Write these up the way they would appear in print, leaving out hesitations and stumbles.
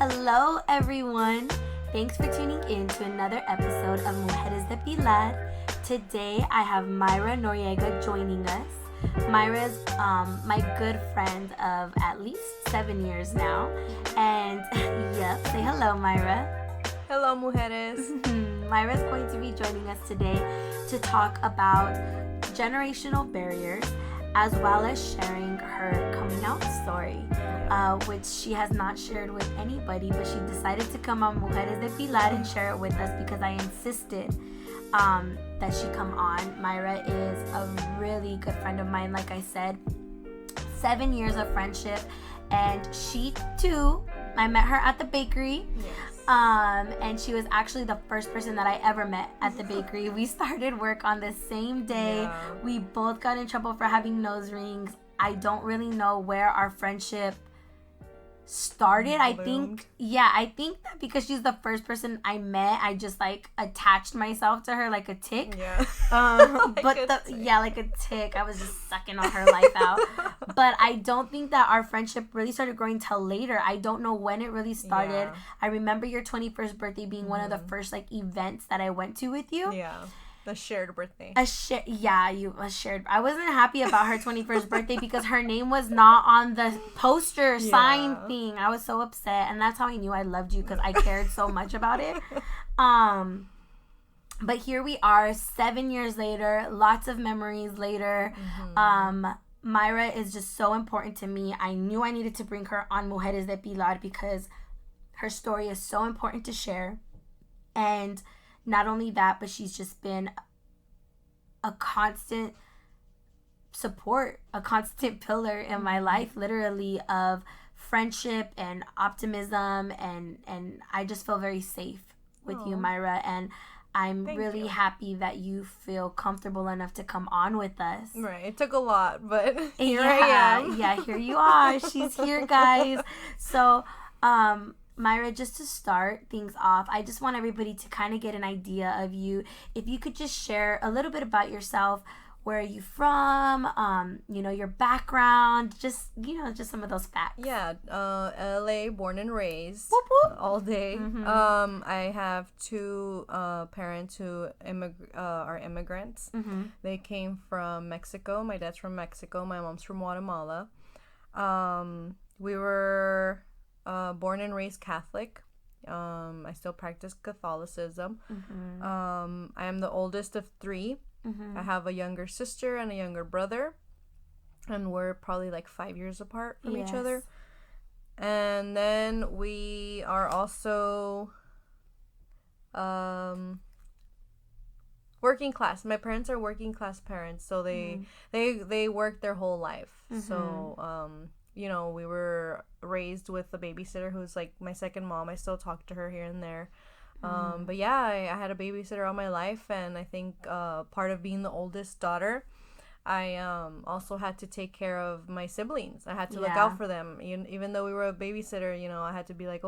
Hello, everyone. Thanks for tuning in to another episode of Mujeres de Pilar. Today, I have Mayra Noriega joining us. Mayra's my good friend of at least 7 years now. And, yep, say hello, Mayra. Hello, mujeres. Mayra's going to be joining us today to talk about generational barriers as well as sharing her coming out story, which she has not shared with anybody, but she decided to come on Mujeres de Pilar and share it with us because I insisted that she come on. Mayra is a really good friend of mine, like I said, 7 years of friendship, and she too, I met her at the bakery. Yes. And she was actually the first person that I ever met at the bakery. We started work on the same day. Yeah. We both got in trouble for having nose rings. I don't really know where our friendship started. I think that because she's the first person I met, I just like attached myself to her like a tick. Yeah. Like a tick. I was just sucking on her life out. But I don't think that our friendship really started growing till later. I don't know when it really started. Yeah. I remember your 21st birthday being one of the first like events that I went to with you. Yeah. The shared birthday. A shared. I wasn't happy about her 21st birthday because her name was not on the poster sign thing. I was so upset, and that's how I knew I loved you, because I cared so much about it. But here we are, 7 years later, lots of memories later. Mayra is just so important to me. I knew I needed to bring her on Mujeres de Pilar because her story is so important to share. And not only that, but she's just been a constant support, a constant pillar in my life, literally, of friendship and optimism. And I just feel very safe with you, Mayra. And I'm really happy that you feel comfortable enough to come on with us. Right. It took a lot, but here I am. Yeah, here you are. She's here, guys. So, Mayra, just to start things off, I just want everybody to kind of get an idea of you. If you could just share a little bit about yourself. Where are you from? Your background, just some of those facts. Yeah, LA, born and raised. Whoop, whoop. All day. I have two parents who are immigrants. They came from Mexico. My dad's from Mexico. My mom's from Guatemala. We were born and raised Catholic. I still practice Catholicism. I am the oldest of three. I have a younger sister and a younger brother, and we're probably like 5 years apart from each other. And then we are also working class. My parents are working class parents, so they work their whole life. So we were raised with a babysitter who's like my second mom. I still talk to her here and there. But yeah, I had a babysitter all my life, and I think part of being the oldest daughter, I also had to take care of my siblings. I had to look out for them. Even though we were a babysitter, I had to be like,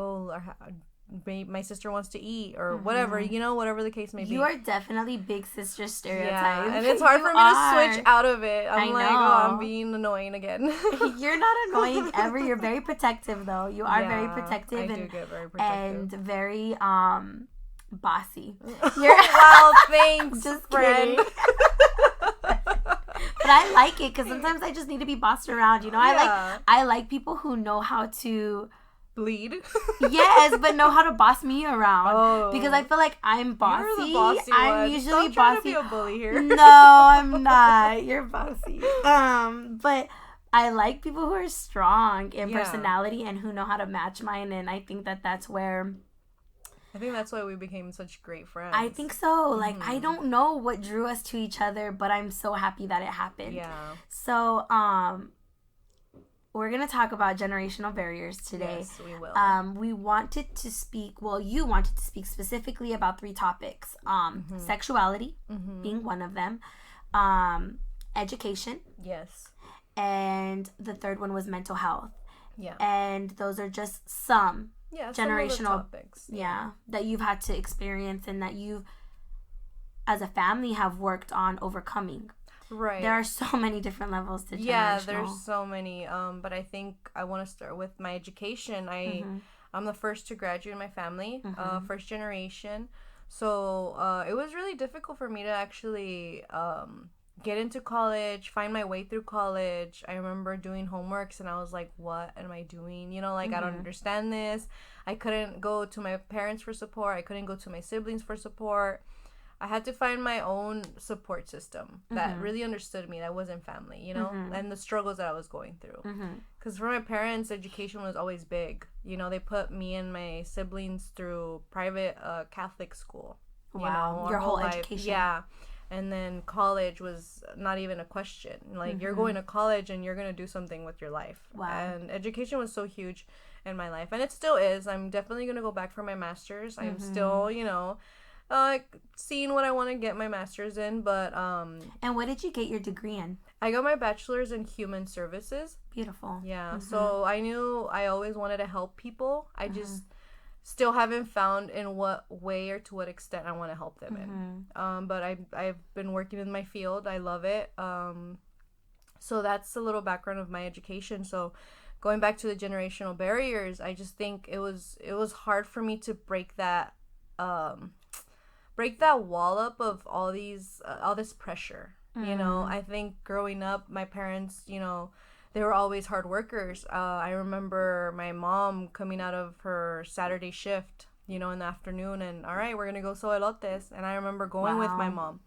my sister wants to eat, or whatever, whatever the case may be. You are definitely big sister stereotype. Yeah, and it's hard for me to switch out of it. I'm being annoying again. You're not annoying ever. You're very protective, though. You are very protective. I do get very protective. And very bossy. Wow, thanks, just friend. kidding. But I like it because sometimes I just need to be bossed around. I like people who know how to bleed. Yes, but know how to boss me around. Because I feel like I'm bossy. You're the bossy I'm one. usually Stop bossy. Trying to be a bully here. No, I'm not. You're bossy. But I like people who are strong in personality and who know how to match mine, and I think that that's where. I think that's why we became such great friends. I think so. Like, I don't know what drew us to each other, but I'm so happy that it happened. Yeah. So, we're going to talk about generational barriers today. Yes, we will. You wanted to speak specifically about 3 topics. Sexuality being one of them. Education. Yes. And the third one was mental health. Yeah. And those are just some generational topics. That you've had to experience and that you, as a family, have worked on overcoming. Right. There are so many different levels to generational. Yeah, there's so many. But I think I want to start with my education. I'm the first to graduate in my family, first generation. So it was really difficult for me to actually get into college, find my way through college. I remember doing homeworks and I was like, what am I doing? You know, like, I don't understand this. I couldn't go to my parents for support. I couldn't go to my siblings for support. I had to find my own support system that really understood me, that wasn't family, you know, and the struggles that I was going through. Because for my parents, education was always big. You know, they put me and my siblings through private Catholic school. Wow, you know, your whole life. education. Yeah. And then college was not even a question. Like, you're going to college and you're going to do something with your life. Wow. And education was so huge in my life. And it still is. I'm definitely going to go back for my master's. I'm still, you know, seeing what I want to get my master's in. But and what did you get your degree in? I got my bachelor's in human services. Beautiful. Yeah. So I knew I always wanted to help people. I just still haven't found in what way or to what extent I want to help them in. But I've been working in my field. I love it. So that's a little background of my education. So going back to the generational barriers, I just think it was hard for me to break that wall up of all this pressure. You know, I think growing up, my parents, you know, they were always hard workers. I remember my mom coming out of her Saturday shift, you know, in the afternoon, and all right, we're gonna go sew elotes. And I remember going with my mom.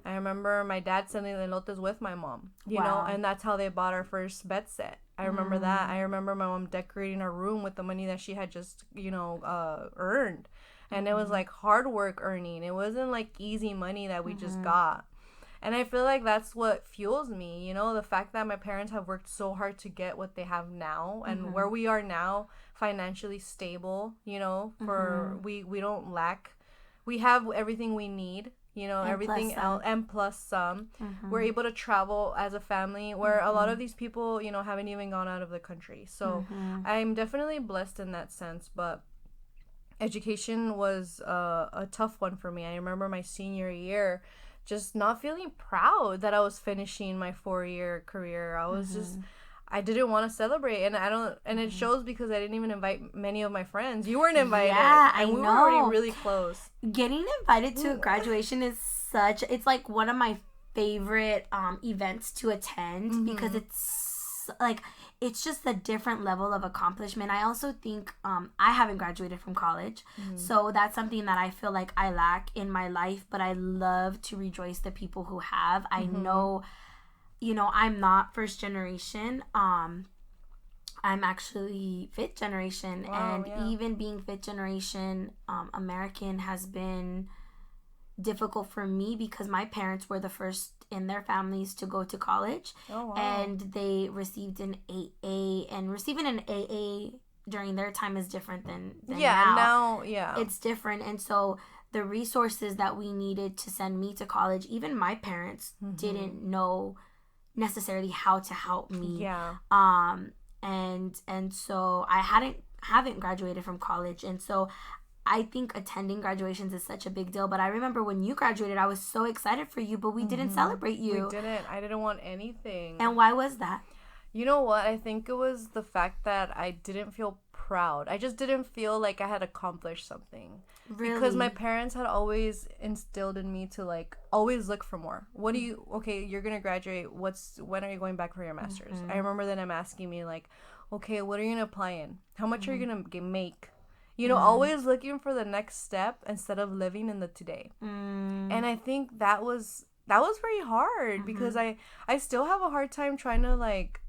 I remember my dad selling elotes with my mom, you know, and that's how they bought our first bed set. I remember that. I remember my mom decorating our room with the money that she had just, you know, earned. And it was like hard work earning. It wasn't like easy money that we just got. And I feel like that's what fuels me, you know, the fact that my parents have worked so hard to get what they have now and where we are now, financially stable, you know, for we don't lack. We have everything we need, you know, and everything else, and plus some. We're able to travel as a family where a lot of these people, you know, haven't even gone out of the country. So I'm definitely blessed in that sense, but education was a tough one for me. I remember my senior year just not feeling proud that I was finishing my 4-year career. I was just, I didn't want to celebrate, and it shows because I didn't even invite many of my friends. You weren't invited. Yeah, and we know. were already really close. Getting invited to a graduation is it's like one of my favorite events to attend because it's like, it's just a different level of accomplishment. I also think I haven't graduated from college, so that's something that I feel like I lack in my life, but I love to rejoice the people who have. I know, you know, I'm not first generation. I'm actually fifth generation, and even being fifth generation American has been difficult for me because my parents were the first in their families to go to college. And they received an AA, and receiving an AA during their time is different than now. It's different. And so the resources that we needed to send me to college, even my parents didn't know necessarily how to help me. And so I haven't graduated from college, and so I think attending graduations is such a big deal. But I remember when you graduated, I was so excited for you, but we didn't celebrate you. We didn't. I didn't want anything. And why was that? You know what? I think it was the fact that I didn't feel proud. I just didn't feel like I had accomplished something. Really? Because my parents had always instilled in me to, like, always look for more. What do you... Okay, you're going to graduate. When are you going back for your master's? I remember them asking me, like, okay, what are you going to apply in? How much are you going to make? You know, always looking for the next step instead of living in the today. And I think that was very hard because I still have a hard time trying to, like,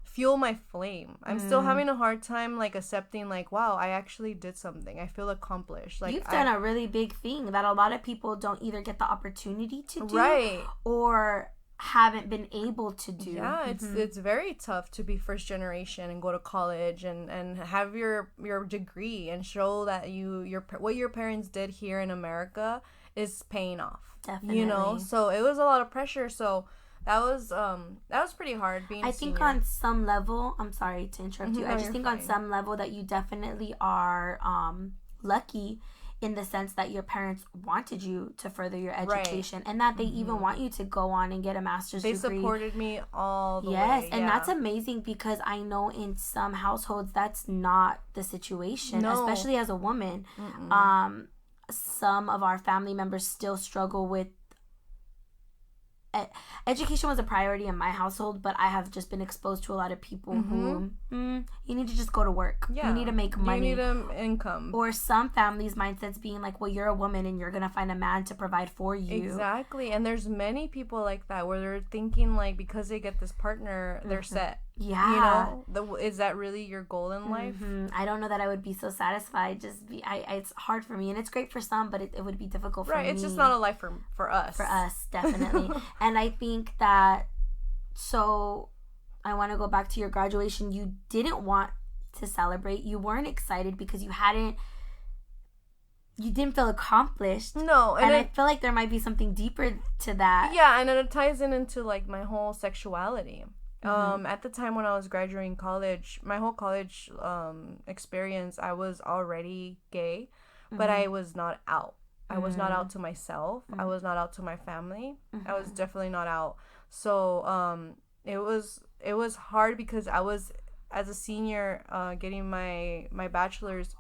fuel my flame. I'm still having a hard time, like, accepting, like, wow, I actually did something. I feel accomplished. Like, you've done a really big thing that a lot of people don't either get the opportunity to do or haven't been able to do. Yeah, it's very tough to be first generation and go to college and have your degree and show that what your parents did here in America is paying off. Definitely. You know, so it was a lot of pressure. So that was pretty hard being a senior. I think on some level, I'm sorry to interrupt you. I just think on some level that you definitely are lucky in the sense that your parents wanted you to further your education, and that they even want you to go on and get a master's degree. They supported me all the way. Yes, and that's amazing, because I know in some households that's not the situation, especially as a woman. Some of our family members still struggle with education. Was a priority in my household, but I have just been exposed to a lot of people who you need to just go to work. You need to make money. You need an income. Or some families' mindsets being like, well, you're a woman and you're gonna find a man to provide for you. Exactly. And there's many people like that, where they're thinking like, because they get this partner, they're set. Yeah. Is that really your goal in life? I don't know that I would be so satisfied. It's hard for me, and it's great for some, but it would be difficult for me. Right. It's just not a life for us. For us, definitely. And I think that, so I want to go back to your graduation. You didn't want to celebrate. You weren't excited because you didn't feel accomplished. No. And I feel like there might be something deeper to that. Yeah, and it ties into like my whole sexuality. At the time when I was graduating college, my whole college experience, I was already gay, but I was not out. I was not out to myself. I was not out to my family. I was definitely not out. So it was hard, because I was, as a senior, getting my bachelor's.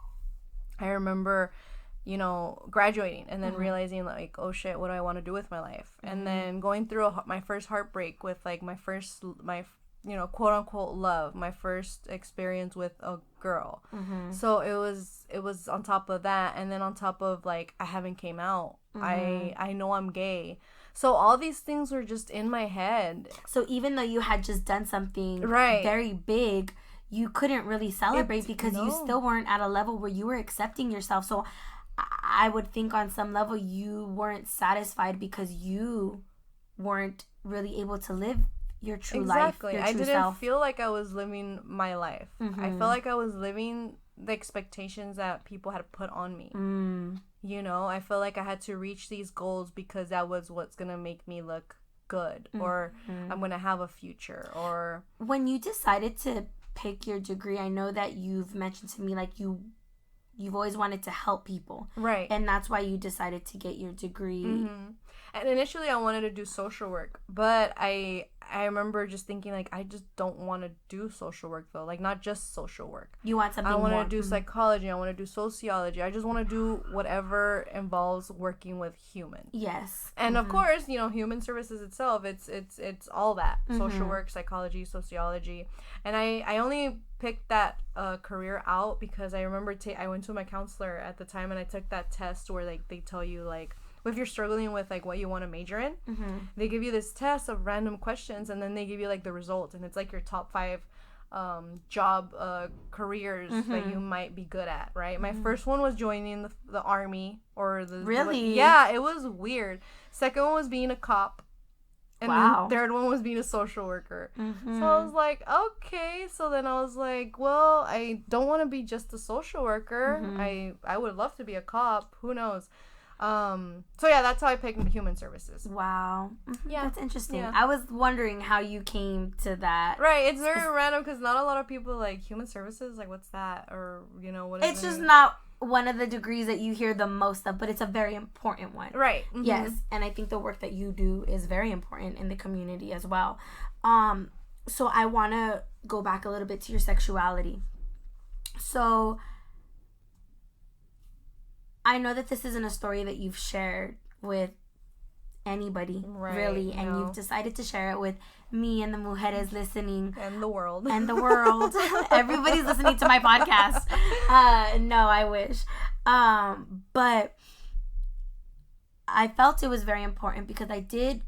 I remember, graduating and then realizing like, oh shit, what do I want to do with my life? And then going through my first heartbreak with like my quote unquote love, my first experience with a girl. So it was on top of that, and then on top of like, I haven't came out. I know I'm gay. So all these things were just in my head. So even though you had just done something very big, you couldn't really celebrate because you still weren't at a level where you were accepting yourself. So I would think on some level you weren't satisfied because you weren't really able to live your true life. Your true I didn't self. feel like I was living my life. I felt like I was living the expectations that people had put on me. I felt like I had to reach these goals because that was what's gonna make me look good, or I'm gonna have a future. Or when you decided to pick your degree, I know that you've mentioned to me like you've always wanted to help people, right? And that's why you decided to get your degree. And initially I wanted to do social work, but I remember just thinking like, I just don't want to do social work though. Like, not just social work. You want something more. I want to do psychology. I want to do sociology. I just want to do whatever involves working with humans. Yes. And of course, human services itself, it's all that. Social work, psychology, sociology. And I only picked that career out because I remember I went to my counselor at the time, and I took that test where like they tell you like, if you're struggling with like what you want to major in, they give you this test of random questions, and then they give you like the results, and it's like your top 5 job careers that you might be good at, right? My first one was joining the army, or really? Yeah, it was weird. Second one was being a cop, and then third one was being a social worker. So I was like, okay. So then I was like, well, I don't want to be just a social worker. I would love to be a cop. Who knows? So yeah, that's how I picked human services. Wow. Yeah, that's interesting. Yeah. I was wondering how you came to that. Right, it's very random because not a lot of people like human services, like what's that, or what is it's just not one of the degrees that you hear the most of, but it's a very important one. Right. Yes, and I think the work that you do is very important in the community as well. So I want to go back a little bit to your sexuality. So I know that this isn't a story that you've shared with anybody, really, and you've decided to share it with me and the mujeres listening. And the world. Everybody's listening to my podcast. No, I wish. But I felt it was very important because I did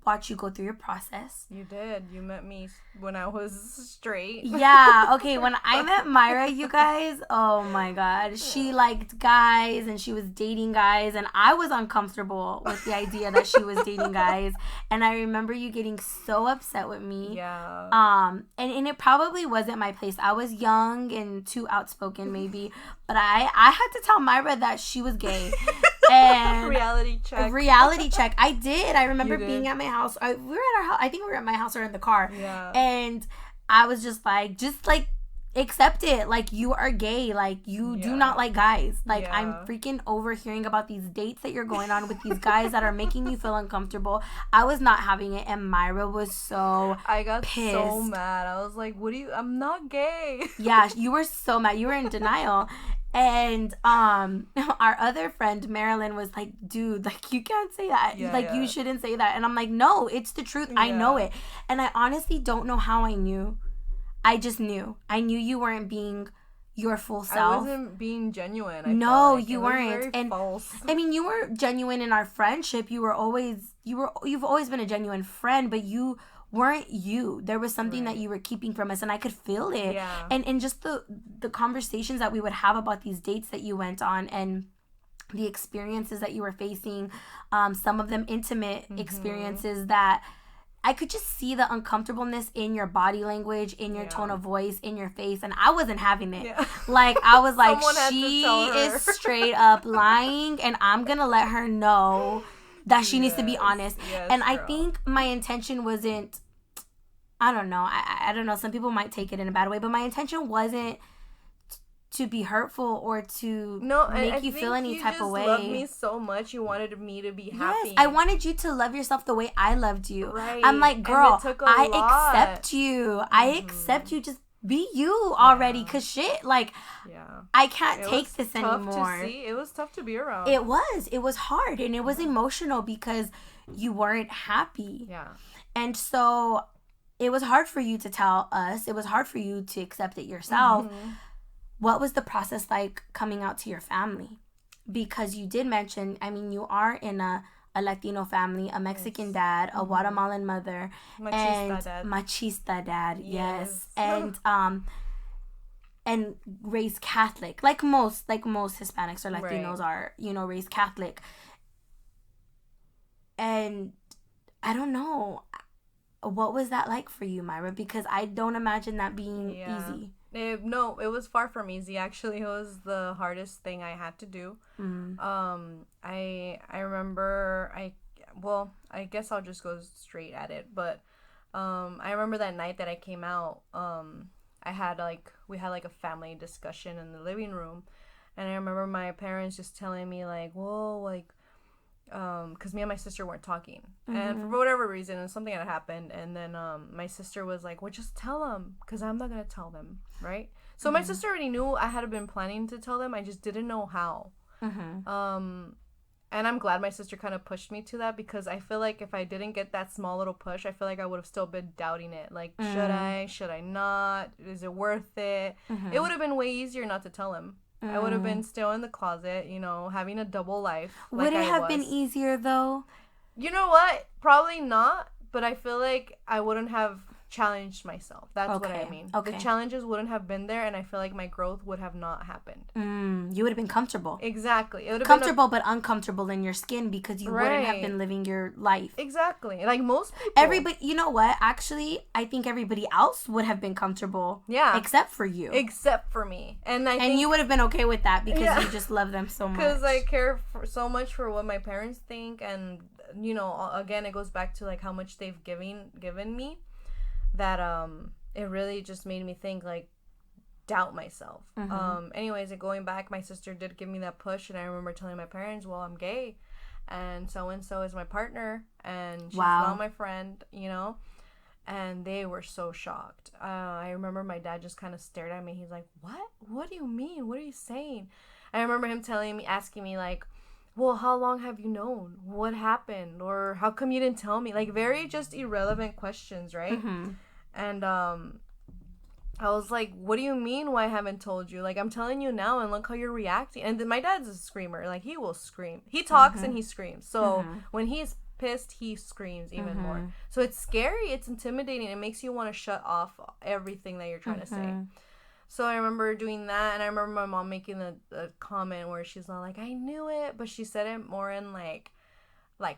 watch you go through your process. You did. You met me when I was straight. Yeah. Okay. When I met Mayra, you guys, oh my God. She liked guys and she was dating guys. And I was uncomfortable with the idea that she was dating guys. And I remember you getting so upset with me. Yeah. And it probably wasn't my place. I was young and too outspoken maybe. But I had to tell Mayra that she was gay. And reality check. I did. I remember being at my house. We were at our house. I think we were at my house or in the car. Yeah. And I was just like accept it. Like, you are gay. Like, you do not like guys. Like, I'm freaking overhearing about these dates that you're going on with these guys that are making you feel uncomfortable. I was not having it, and Mayra was so I got pissed. so mad. I was like, I'm not gay. Yeah, you were so mad. You were in denial. And our other friend Marilyn was like, dude, like, you can't say that. You shouldn't say that. And I'm like, no, it's the truth. I know it. And I honestly don't know how I knew. I just knew. I knew you weren't being your full self. I wasn't being genuine. You weren't. And false. I mean, you were genuine in our friendship. You've always been a genuine friend, but you weren't you. There was something that you were keeping from us, and I could feel it. Yeah. And just the conversations that we would have about these dates that you went on, and the experiences that you were facing, some of them intimate experiences that I could just see the uncomfortableness in your body language, in your tone of voice, in your face, and I wasn't having it. Yeah. Like, I was like, she is straight up lying, and I'm gonna let her know that she needs to be honest. Yes, and I think my intention wasn't, I don't know, I don't know, some people might take it in a bad way, but my intention wasn't to be hurtful or to make you feel any type of way. You just loved me so much. You wanted me to be happy. Yes, I wanted you to love yourself the way I loved you. Right. I'm like, girl, I accept you. I accept you. Just be you already. Cause shit, like, I can't take this anymore. It was tough to be around. It was hard, and it was emotional because you weren't happy. Yeah. And so it was hard for you to tell us. It was hard for you to accept it yourself. What was the process like coming out to your family? Because you did mention, I mean, you are in a Latino family, a Mexican dad, a Guatemalan mother, machista dad, yes. And raised Catholic, like most Hispanics or Latinos are, raised Catholic. And I don't know, what was that like for you, Mayra? Because I don't imagine that being easy. It was far from easy. Actually, it was the hardest thing I had to do. I remember, I guess I'll just go straight at it. But I remember that night that I came out, we had a family discussion in the living room. And I remember my parents just telling me, like, whoa, like, because me and my sister weren't talking, and for whatever reason, something had happened, and then my sister was like, well, just tell them, because I'm not gonna tell them, right? So my sister already knew I had been planning to tell them. I just didn't know how. And I'm glad my sister kind of pushed me to that, because I feel like if I didn't get that small little push, I feel like I would have still been doubting it, like, should I not, is it worth it? It would have been way easier not to tell him. I would have been still in the closet, having a double life. Would it have been easier, though? You know what? Probably not, but I feel like I wouldn't have challenged myself. That's what I mean. Okay. The challenges wouldn't have been there, and I feel like my growth would have not happened. You would have been comfortable. Exactly. It would have comfortable but uncomfortable in your skin, because you wouldn't have been living your life. Exactly. Like most people. Everybody, you know what? Actually, I think everybody else would have been comfortable. Yeah. Except for you. Except for me. And you would have been okay with that, because you just love them so much. Because I care so much for what my parents think, and, again, it goes back to, like, how much they've given me. That it really just made me think, like, doubt myself. Anyways, going back, my sister did give me that push, and I remember telling my parents, well, I'm gay, and so is my partner, and she's not my friend, and they were so shocked. I remember my dad just kind of stared at me. He's like, what do you mean, what are you saying? I remember him asking me, like, well, how long have you known? What happened? Or how come you didn't tell me? Like, very just irrelevant questions, right? And I was like, what do you mean, why I haven't told you? Like, I'm telling you now, and look how you're reacting. And then my dad's a screamer. Like, he will scream. He talks and he screams. So when he's pissed, he screams even more. So it's scary. It's intimidating. It makes you want to shut off everything that you're trying to say. So I remember doing that, and I remember my mom making a comment where she's not like, I knew it, but she said it more in like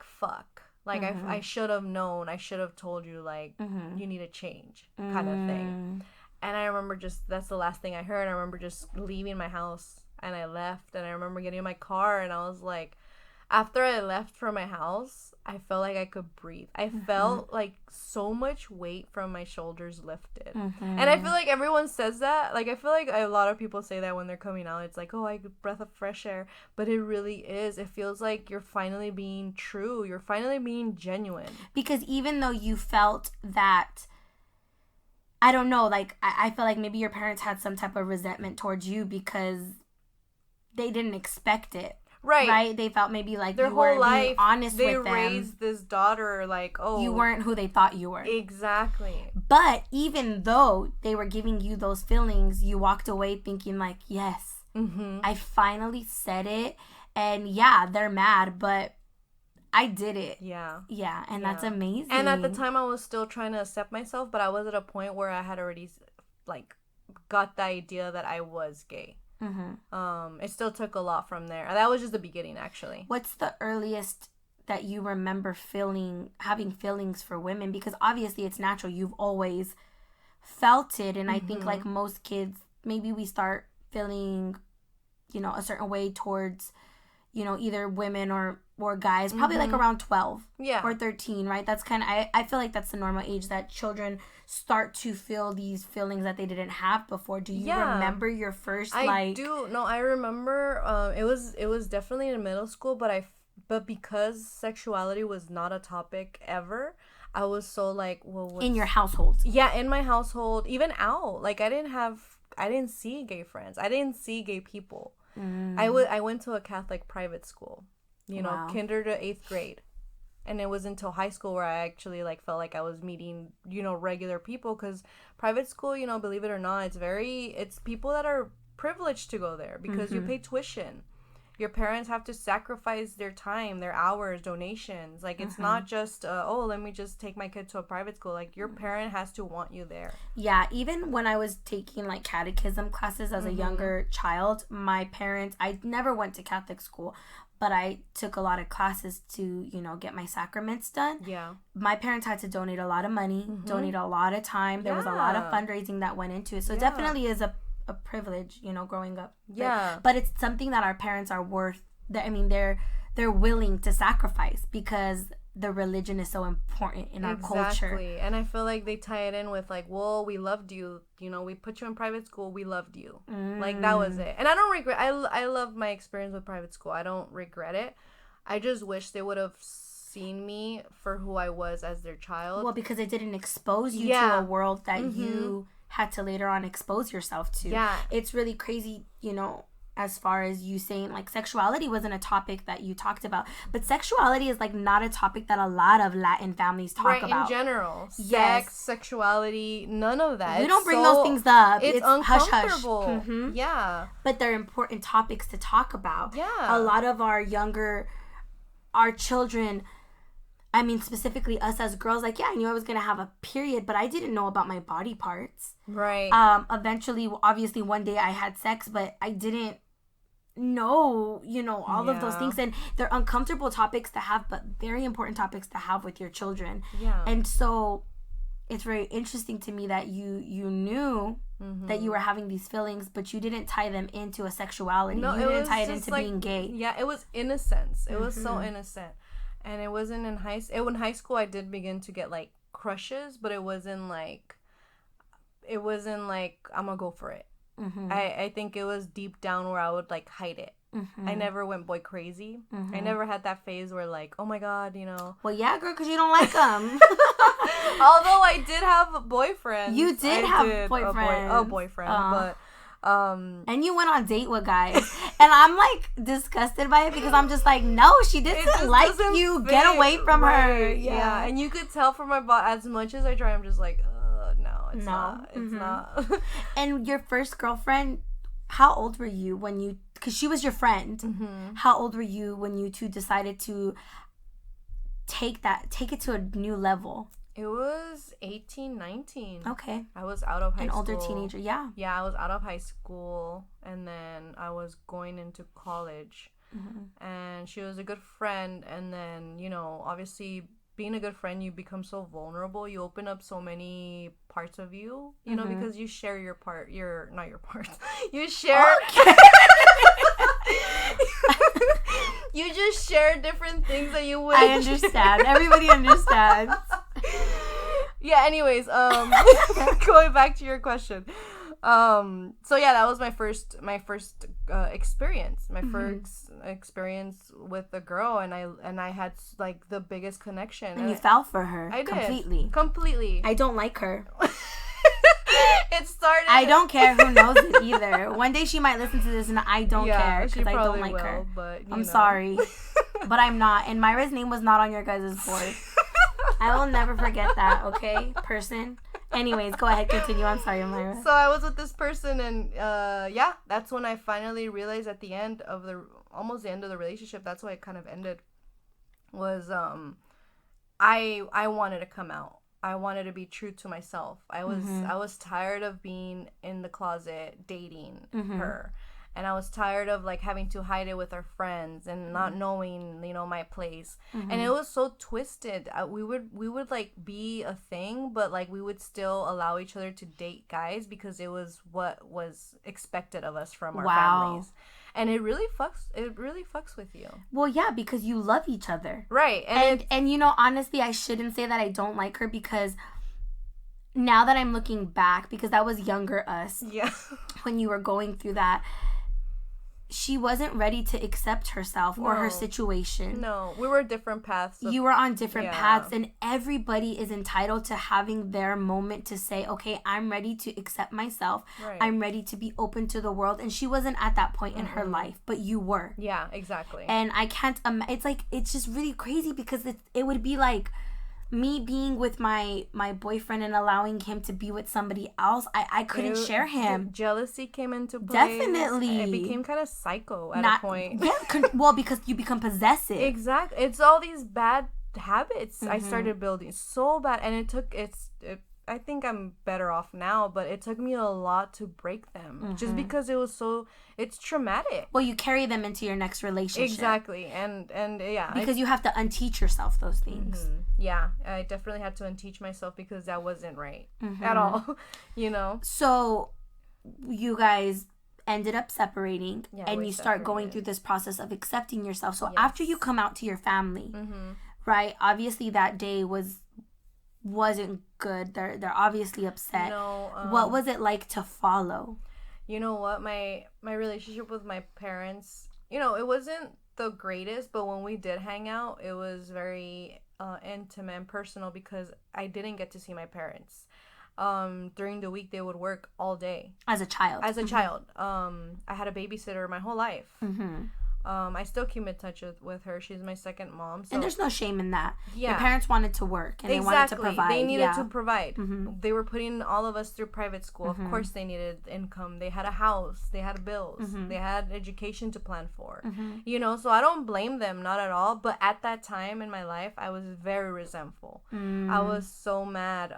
fuck. Like, I should have known. I should have told you, like, you need to change kind of thing. And I remember that's the last thing I heard. I remember just leaving my house, and I left, and I remember getting in my car, and I was like, after I left from my house, I felt like I could breathe. I felt like so much weight from my shoulders lifted. And I feel like everyone says that. Like, I feel like a lot of people say that when they're coming out. It's like, oh, I get a breath of fresh air. But it really is. It feels like you're finally being true. You're finally being genuine. Because even though you felt that, I don't know, like, I feel like maybe your parents had some type of resentment towards you because they didn't expect it. Right? They felt maybe like their you whole weren't life, being honest with them. They raised this daughter like, oh. You weren't who they thought you were. Exactly. But even though they were giving you those feelings, you walked away thinking like, yes, I finally said it. And yeah, they're mad, but I did it. Yeah. Yeah, and that's amazing. And at the time, I was still trying to accept myself, but I was at a point where I had already, like, got the idea that I was gay. It still took a lot from there. That was just the beginning, actually. What's the earliest that you remember having feelings for women? Because obviously it's natural. You've always felt it. And I think like most kids, maybe we start feeling, you know, a certain way towards, you know, either women or guys, probably like around 12 or 13, right? That's kind of, I feel like that's the normal age that children start to feel these feelings that they didn't have before. Do you remember your first, I do. No, I remember, it was definitely in middle school, but because sexuality was not a topic ever, I was so like, well, in your household? Yeah, in my household, even out. Like, I didn't see gay friends. I didn't see gay people. I went to a Catholic private school, you know, kinder to 8th grade. And it was until high school where I actually, like, felt like I was meeting, you know, regular people. Because private school, you know, believe it or not, it's people that are privileged to go there because you pay tuition. Your parents have to sacrifice their time, their hours, donations. Like, it's not just, let me just take my kid to a private school. Like, your parent has to want you there. Yeah, even when I was taking, like, catechism classes as a younger child, my parents, I never went to Catholic school, but I took a lot of classes to, you know, get my sacraments done. Yeah. My parents had to donate a lot of money, donate a lot of time. There was a lot of fundraising that went into it. So it definitely is a privilege, you know, growing up. But it's something that our parents are worth. I mean, they're willing to sacrifice because the religion is so important in our culture. Exactly. And I feel like they tie it in with like, well, we loved you. You know, we put you in private school. We loved you. Like, that was it. And I don't regret. I love my experience with private school. I don't regret it. I just wish they would have seen me for who I was as their child. Well, because it didn't expose you to a world that you had to later on expose yourself to. Yeah. It's really crazy, you know, as far as you saying, like, sexuality wasn't a topic that you talked about. But sexuality is, like, not a topic that a lot of Latin families talk about. Right, in general. Sex, sexuality, none of that. We don't bring those things up. It's uncomfortable. Hush, hush. Yeah. But they're important topics to talk about. Yeah. A lot of our children, I mean, specifically us as girls, like, yeah, I knew I was going to have a period, but I didn't know about my body parts. Right. Eventually, obviously, one day I had sex, but I didn't know, you know, all of those things. And they're uncomfortable topics to have, but very important topics to have with your children. Yeah. And so it's very interesting to me that you knew that you were having these feelings, but you didn't tie them into a sexuality. No, you didn't tie it into, like, being gay. Yeah, it was innocence. It was so innocent. And it wasn't in high school. I did begin to get, like, crushes, but it wasn't like I'm gonna go for it. I think it was deep down where I would, like, hide it. I never went boy crazy. I never had that phase where, like, oh my god, you know. Well, yeah, girl, because you don't like them. Although I did have boyfriends. You did have boyfriends. A boyfriend, but and you went on date with guys, and I'm, like, disgusted by it because I'm just like, no, she doesn't like you. Fit. Get away from her. Yeah, and you could tell from my body. As much as I try, I'm just like, no, it's not. It's not. And your first girlfriend, how old were you when you? Because she was your friend. How old were you when you two decided to take it to a new level? It was 18, 19. Okay. I was out of high school. An older teenager, yeah. Yeah, I was out of high school, and then I was going into college. And she was a good friend, and then, you know, obviously being a good friend, you become so vulnerable. You open up so many parts of you, you know, because you share your part. You share... Okay. You just share different things that you would. I understand. Everybody understands. Yeah, anyways, going back to your question. So yeah, that was my first experience. My first experience with a girl, and I had like the biggest connection. And you fell for her. I did. Completely. I don't like her. It started. I don't care who knows it either. One day she might listen to this and I don't care because I don't like her. But, I'm sorry. But I'm not. And Myra's name was not on your guys' board. I will never forget that, okay? Person. Anyways, go ahead, continue. I'm sorry, Myra. So I was with this person, and yeah, that's when I finally realized at the end of almost the end of the relationship, that's why it kind of ended, was I wanted to come out. I wanted to be true to myself. I was tired of being in the closet dating her. And I was tired of like having to hide it with our friends and not knowing, my place. And it was so twisted. We would like be a thing, but like we would still allow each other to date guys because it was what was expected of us from our families. And it really fucks with you. Well, yeah, because you love each other. Right. And honestly, I shouldn't say that I don't like her because now that I'm looking back, because that was younger us. Yeah. When you were going through that, she wasn't ready to accept herself or her situation. No, we were different paths. You were on different paths, and everybody is entitled to having their moment to say, okay, I'm ready to accept myself. Right. I'm ready to be open to the world. And she wasn't at that point in her life, but you were. Yeah, exactly. And I can't, it's just really crazy because it would be like me being with my boyfriend and allowing him to be with somebody else. I couldn't share him. Jealousy came into play. Definitely. It became kind of psycho at a point. Yeah, well, because you become possessive. Exactly. It's all these bad habits I started building so bad, and I think I'm better off now, but it took me a lot to break them just because it's traumatic. Well, you carry them into your next relationship. Exactly. And yeah. Because you have to unteach yourself those things. Yeah, I definitely had to unteach myself because that wasn't right at all, So you guys ended up separating and you start going through this process of accepting yourself. So after you come out to your family, right, obviously that day wasn't good. They're obviously upset. What was it like to follow? You know what? My relationship with my parents, it wasn't the greatest, but when we did hang out, it was very intimate and personal because I didn't get to see my parents. During the week, they would work all day. As a child. I had a babysitter my whole life. I still keep in touch with her. She's my second mom. So. And there's no shame in that. Yeah. Your parents wanted to work and they wanted to provide. They needed to provide. They were putting all of us through private school. Of course they needed income. They had a house. They had bills. They had education to plan for. So I don't blame them, not at all. But at that time in my life, I was very resentful. I was so mad.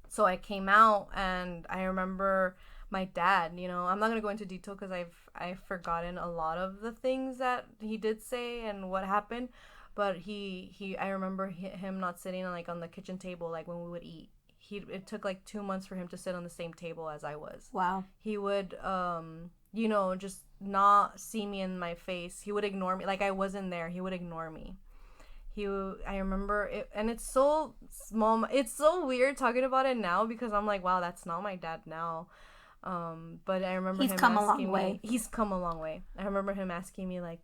So I came out and I remember my dad, I'm not going to go into detail because I've forgotten a lot of the things that he did say and what happened, but I remember him not sitting on the kitchen table like when we would eat. It took like 2 months for him to sit on the same table as I was. Wow. He would just not see me in my face. He would ignore me like I wasn't there. He would ignore me. I remember it, and it's so small. It's so weird talking about it now because I'm like, wow, that's not my dad now. But I remember he's come a long way. He's come a long way. I remember him asking me like,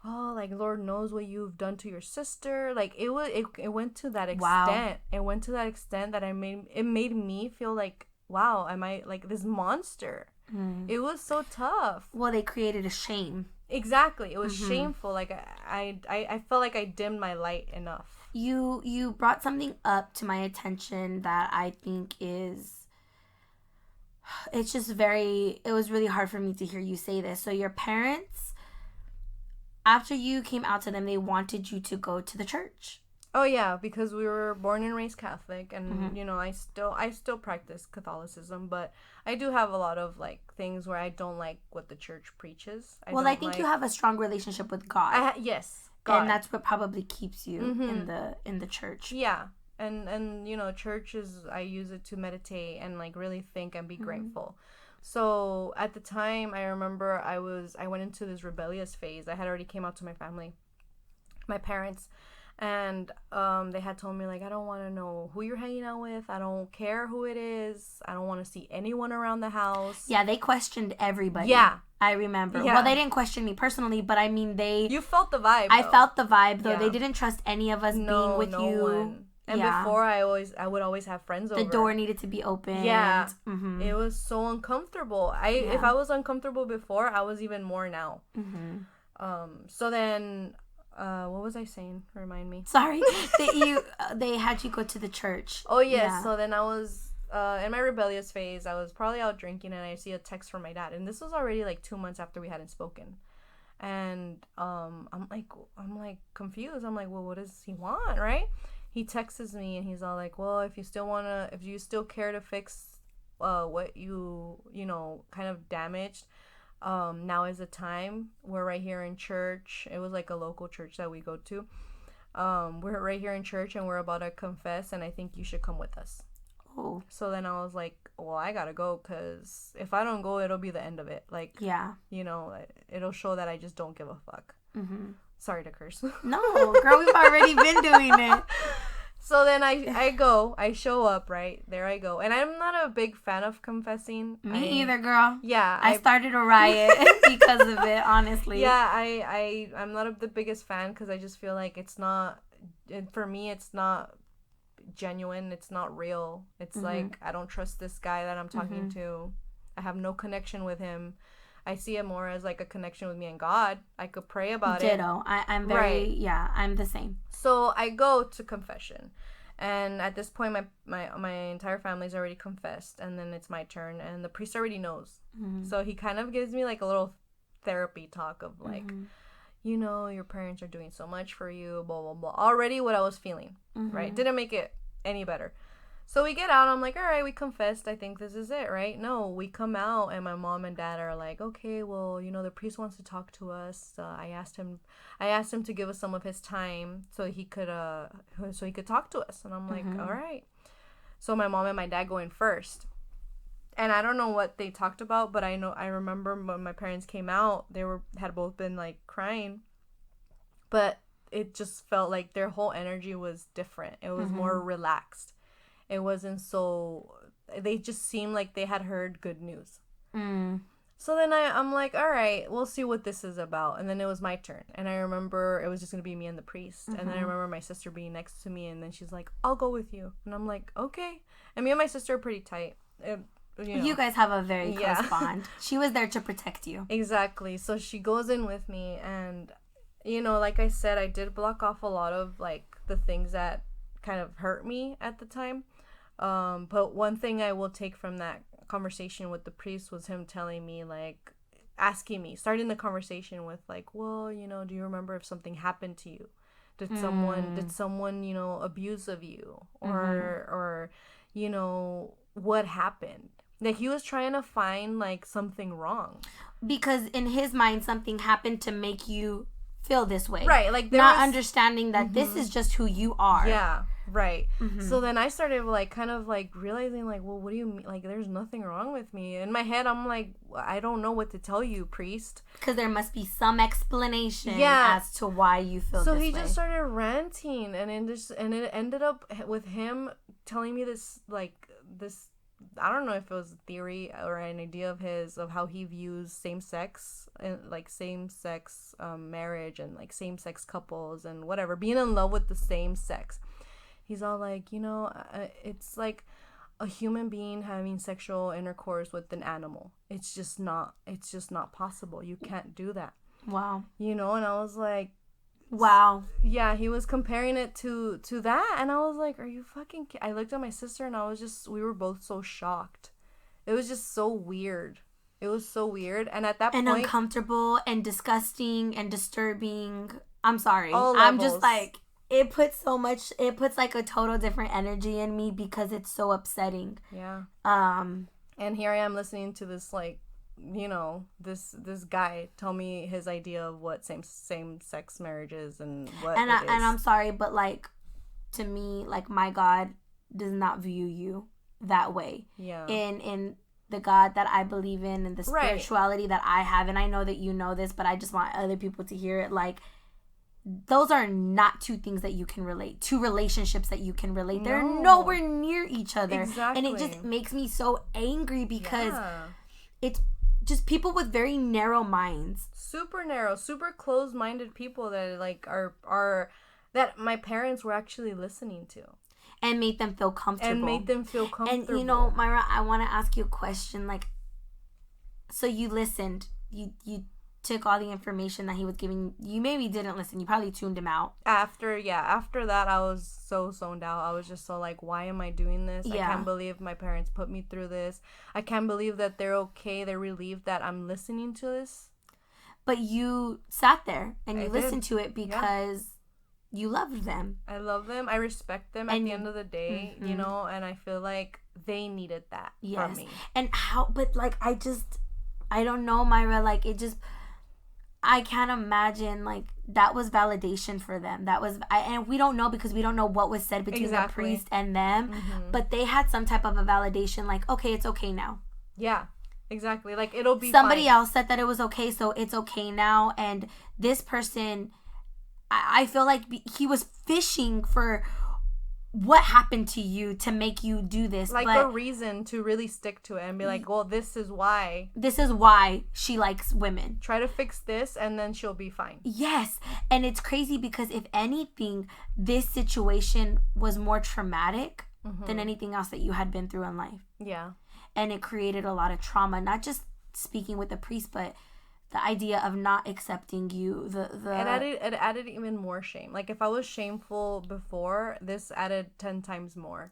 oh, like Lord knows what you've done to your sister. Like it went to that extent. Wow. It went to that extent that it made me feel like, wow, am I like this monster? It was so tough. Well, they created a shame. Exactly. It was shameful. Like I felt like I dimmed my light enough. You brought something up to my attention that I think is, it's just it was really hard for me to hear you say this. So your parents, after you came out to them, they wanted you to go to the church. Oh yeah, because we were born and raised Catholic, and I still practice Catholicism, but I do have a lot of like things where I don't like what the church preaches. I think you have a strong relationship with God. Yes, God. And that's what probably keeps you in the church. Yeah, and church is, I use it to meditate and like really think and be grateful. So at the time, I remember I went into this rebellious phase. I had already came out to my family, my parents, and they had told me, like, I don't want to know who you're hanging out with. I don't care who it is. I don't want to see anyone around the house. Yeah, they questioned everybody. Yeah. I remember. Yeah. Well, they didn't question me personally, but I mean, You felt the vibe, I though. felt the vibe, though. Yeah. They didn't trust any of us being with you. One. And before, I would always have friends over. The door needed to be opened. Yeah. Mm-hmm. It was so uncomfortable. If I was uncomfortable before, I was even more now. Mm-hmm. So then... what was I saying? Remind me. Sorry. They had you go to the church. Oh, yes. Yeah. So then I was in my rebellious phase. I was probably out drinking, and I see a text from my dad. And this was already like 2 months after we hadn't spoken. And I'm like confused. I'm like, well, what does he want, right? He texts me, and he's all like, well, if you still care to fix what you kind of damaged, now is the time. We're right here in church. It was like a local church that we go to. We're right here in church, and we're about to confess, and I think you should come with us. Oh. So then I was like, well, I gotta go, because if I don't go, it'll be the end of it. Like, yeah, it'll show that I just don't give a fuck. Mm-hmm. Sorry to curse. No, girl, we've already been doing it. So then I go, I show up, right? There I go. And I'm not a big fan of confessing. Me either, girl. Yeah. I started a riot because of it, honestly. Yeah, I'm not the biggest fan, because I just feel like it's not, for me, it's not genuine. It's not real. It's like, I don't trust this guy that I'm talking to. I have no connection with him. I see it more as like a connection with me and God. I could pray about it. Ditto. I'm very, I'm the same. So I go to confession. And at this point, my entire family's already confessed. And then it's my turn. And the priest already knows. Mm-hmm. So he kind of gives me like a little therapy talk of like, your parents are doing so much for you, blah, blah, blah. Already what I was feeling, right? Didn't make it any better. So we get out, I'm like, all right, we confessed. I think this is it, right? No, we come out, and my mom and dad are like, okay, well, the priest wants to talk to us. I asked him to give us some of his time so he could talk to us. And I'm like, all right. So my mom and my dad go in first. And I don't know what they talked about, but I remember when my parents came out, had both been like crying. But it just felt like their whole energy was different. It was more relaxed. It wasn't so... They just seemed like they had heard good news. Mm. So then I'm like, all right, we'll see what this is about. And then it was my turn. And I remember it was just going to be me and the priest. And then I remember my sister being next to me. And then she's like, I'll go with you. And I'm like, okay. And me and my sister are pretty tight. You guys have a very close bond. She was there to protect you. Exactly. So she goes in with me. And, like I said, I did block off a lot of, like, the things that kind of hurt me at the time. But one thing I will take from that conversation with the priest was him telling me, like, starting the conversation with, like, well, do you remember if something happened to you? Did someone, abuse of you? Or, what happened? Like, he was trying to find, like, something wrong. Because in his mind, something happened to make you feel this way. Right. Like, understanding that this is just who you are. Yeah. Right. So then I started, like, kind of, like, realizing, like, well, what do you mean? Like, there's nothing wrong with me. In my head, I'm like, I don't know what to tell you, priest. Because there must be some explanation as to why you feel this way. So he just started ranting, and it ended up with him telling me this, I don't know if it was a theory or an idea of his, of how he views same-sex, and, like, same-sex marriage and, like, same-sex couples and whatever, being in love with the same sex. He's all like, it's like a human being having sexual intercourse with an animal. It's just not possible. You can't do that. Wow. And I was like, wow. Yeah, he was comparing it to that. And I was like, are you fucking I looked at my sister, and we were both so shocked. It was just so weird. It was so weird. And at that point. And uncomfortable and disgusting and disturbing. I'm sorry. I'm just like. It puts like a total different energy in me because it's so upsetting. Yeah. And here I am listening to this, like, this guy tell me his idea of what same-sex marriage is and what it is. And I'm sorry, but, like, to me, like, my God does not view you that way. Yeah. In the God that I believe in and the spirituality right. that I have, and I know that you know this, but I just want other people to hear it, like, those are not two things that you can relate. Two relationships that you can relate. They're nowhere near each other. Exactly. And it just makes me so angry because it's just people with very narrow minds. Super narrow, super closed-minded people that like are that my parents were actually listening to. And made them feel comfortable. And you know, Mayra, I want to ask you a question. Like, so you listened. You took all the information that he was giving. You maybe didn't listen. You probably tuned him out. After that, I was so zoned out. I was just so like, why am I doing this? I can't believe my parents put me through this. I can't believe that they're okay. They're relieved that I'm listening to this. But you sat there and you listened to it because you loved them. I love them. I respect them at the end of the day, you know, and I feel like they needed that from me. And but like, I don't know, Mayra, like, I can't imagine, like, that was validation for them. That was, and we don't know because we don't know what was said between the priest and them, but they had some type of a validation, like, okay, it's okay now. Yeah, exactly. Like, it'll be somebody fine. else said that it was okay, so it's okay now. And this person, I feel like he was fishing for what happened to you to make you do this, like, a reason to really stick to it and be like, well, this is why she likes women. Try to fix this and then she'll be fine. Yes. And it's crazy because if anything, this situation was more traumatic than anything else that you had been through in life. Yeah. And it created a lot of trauma, not just speaking with the priest, but the idea of not accepting you, it added even more shame. Like, if I was shameful before, this added 10 times more.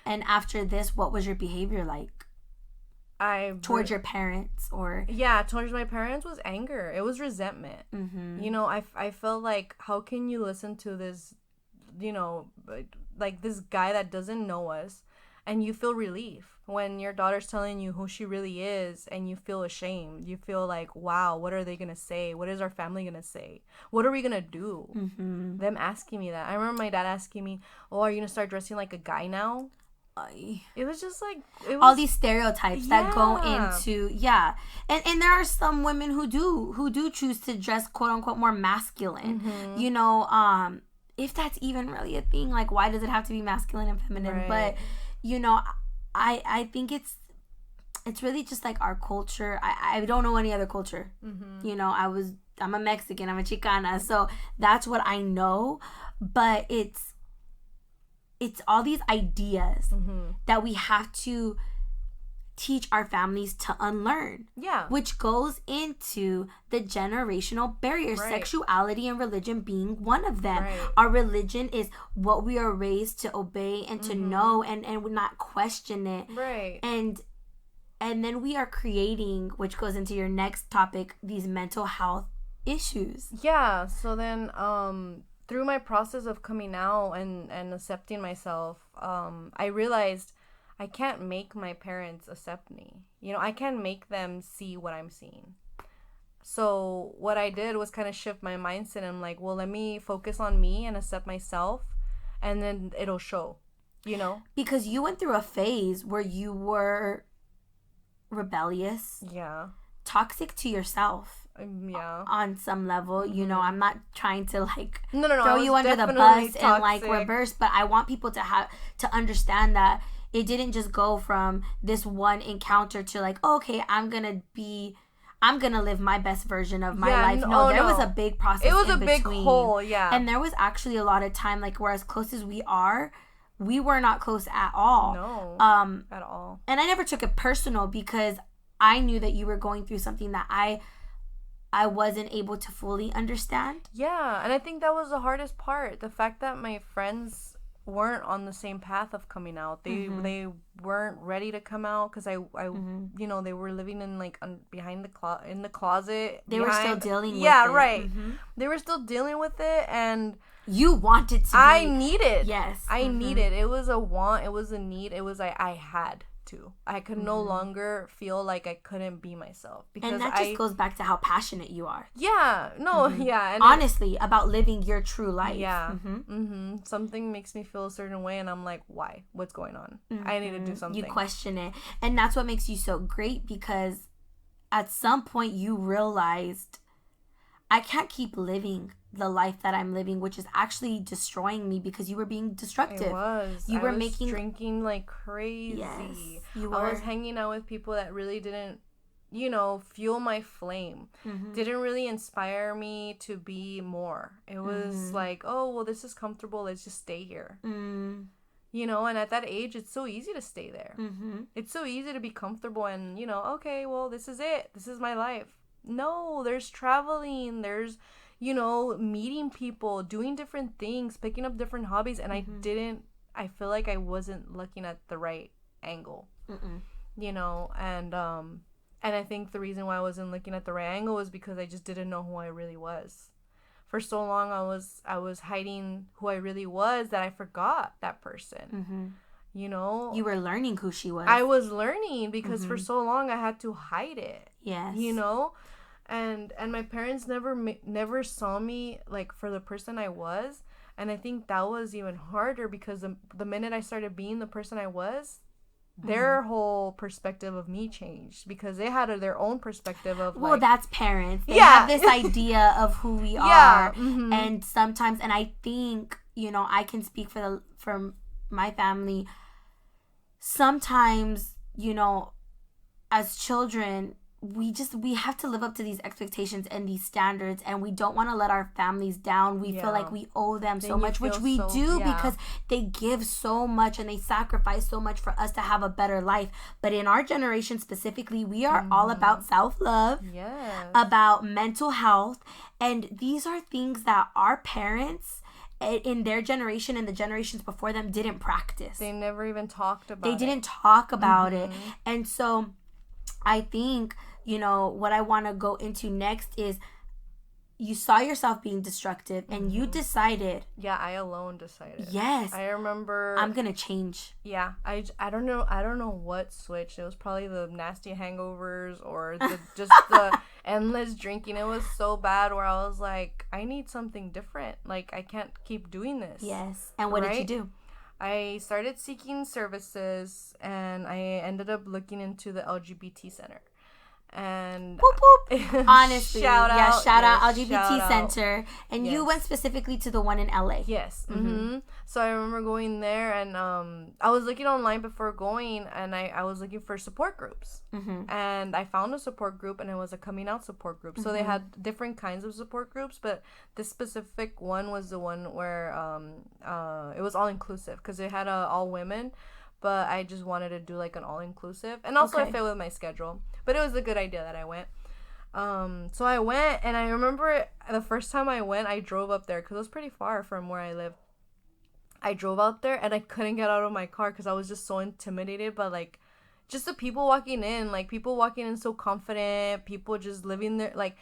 And after this, what was your behavior like? Towards your parents, or towards my parents was anger. It was resentment. You know, I felt like, how can you listen to this, you know, like this guy that doesn't know us, and you feel relief when your daughter's telling you who she really is, and you feel ashamed. You feel like, wow, what are they gonna say? What is our family gonna say? What are we gonna do? Them asking me that. I remember my dad asking me, oh, are you gonna start dressing like a guy now? It was just like, all these stereotypes that go into and there are some women who do choose to dress, quote unquote, more masculine. You know, if that's even really a thing, like, why does it have to be masculine and feminine? Right. But you know, I think it's really just like our culture. I don't know any other culture. You know, I'm a Mexican, I'm a Chicana, so that's what I know. But it's all these ideas that we have to teach our families to unlearn. Yeah. Which goes into the generational barriers, right. Sexuality and religion being one of them. Right. Our religion is what we are raised to obey and to know and not question it. Right. And then we are creating, which goes into your next topic, these mental health issues. Yeah. So then through my process of coming out and accepting myself, I realized I can't make my parents accept me. You know, I can't make them see what I'm seeing. So what I did was kind of shift my mindset. And I'm like, well, let me focus on me and accept myself, and then it'll show, you know? Because you went through a phase where you were rebellious. Yeah. Toxic to yourself. Yeah. On some level, you know, I'm not trying to like throw you under the bus toxic. And like reverse, but I want people to understand that it didn't just go from this one encounter to like, oh, okay, I'm gonna live my best version of my life. No, there was a big process. It was a big hole, yeah. And there was actually a lot of time, like, we're as close as we are, we were not close at all. No, at all. And I never took it personal because I knew that you were going through something that I wasn't able to fully understand. Yeah, and I think that was the hardest part. The fact that my friends weren't on the same path of coming out. They weren't ready to come out because I you know, they were living in like behind in the closet. They were still dealing with it. Yeah, right. They were still dealing with it, and you wanted to. I needed. Yes. I needed. It was a want. It was a need. It was I had to. I could no longer feel like I couldn't be myself. Because and that just goes back to how passionate you are. Yeah. No, yeah. And honestly, about living your true life. Yeah. Something makes me feel a certain way, and I'm like, why? What's going on? I need to do something. You question it. And that's what makes you so great, because at some point you realized, I can't keep living the life that I'm living, which is actually destroying me, because you were being destructive. It was. You were drinking like crazy. Yes, you were. I was hanging out with people that really didn't, fuel my flame. Didn't really inspire me to be more. It was like, oh, well, this is comfortable. Let's just stay here. And at that age, it's so easy to stay there. It's so easy to be comfortable and, okay, well, this is it. This is my life. No, there's traveling. There's, meeting people, doing different things, picking up different hobbies. And I feel like I wasn't looking at the right angle, and I think the reason why I wasn't looking at the right angle was because I just didn't know who I really was. For so long, I was hiding who I really was, that I forgot that person. You were learning who she was. I was learning because for so long I had to hide it. Yes. And my parents never saw me like for the person I was, and I think that was even harder because the minute I started being the person I was, their whole perspective of me changed, because they had their own perspective of that's parents. They have this idea of who we are, and sometimes, and I think I can speak for my family. Sometimes as children, we have to live up to these expectations and these standards, and we don't want to let our families down. We feel like we owe them so much, which we do, because they give so much and they sacrifice so much for us to have a better life. But in our generation specifically, we are all about self-love, about mental health, and these are things that our parents in their generation and the generations before them didn't practice. They never even talked about it. They didn't talk about it. And so I think what I want to go into next is, you saw yourself being destructive and you decided. Yeah, I alone decided. Yes. I remember. I'm going to change. Yeah. I don't know what switched. It was probably the nasty hangovers or the endless drinking. It was so bad where I was like, I need something different. Like, I can't keep doing this. Yes. And what did you do? I started seeking services, and I ended up looking into the LGBT center. And whoop, whoop. Honestly, shout out LGBT Center. And you went specifically to the one in LA. Yes. So I remember going there, and I was looking online before going, and I was looking for support groups. And I found a support group, and it was a coming out support group. So they had different kinds of support groups, but this specific one was the one where it was all inclusive, because they had all women. But I just wanted to do like an all-inclusive. And also it fit with my schedule. But it was a good idea that I went. So I went, and I remember the first time I went, I drove up there because it was pretty far from where I lived. I drove out there, and I couldn't get out of my car because I was just so intimidated by like just the people walking in. Like, people walking in so confident. People just living there, like,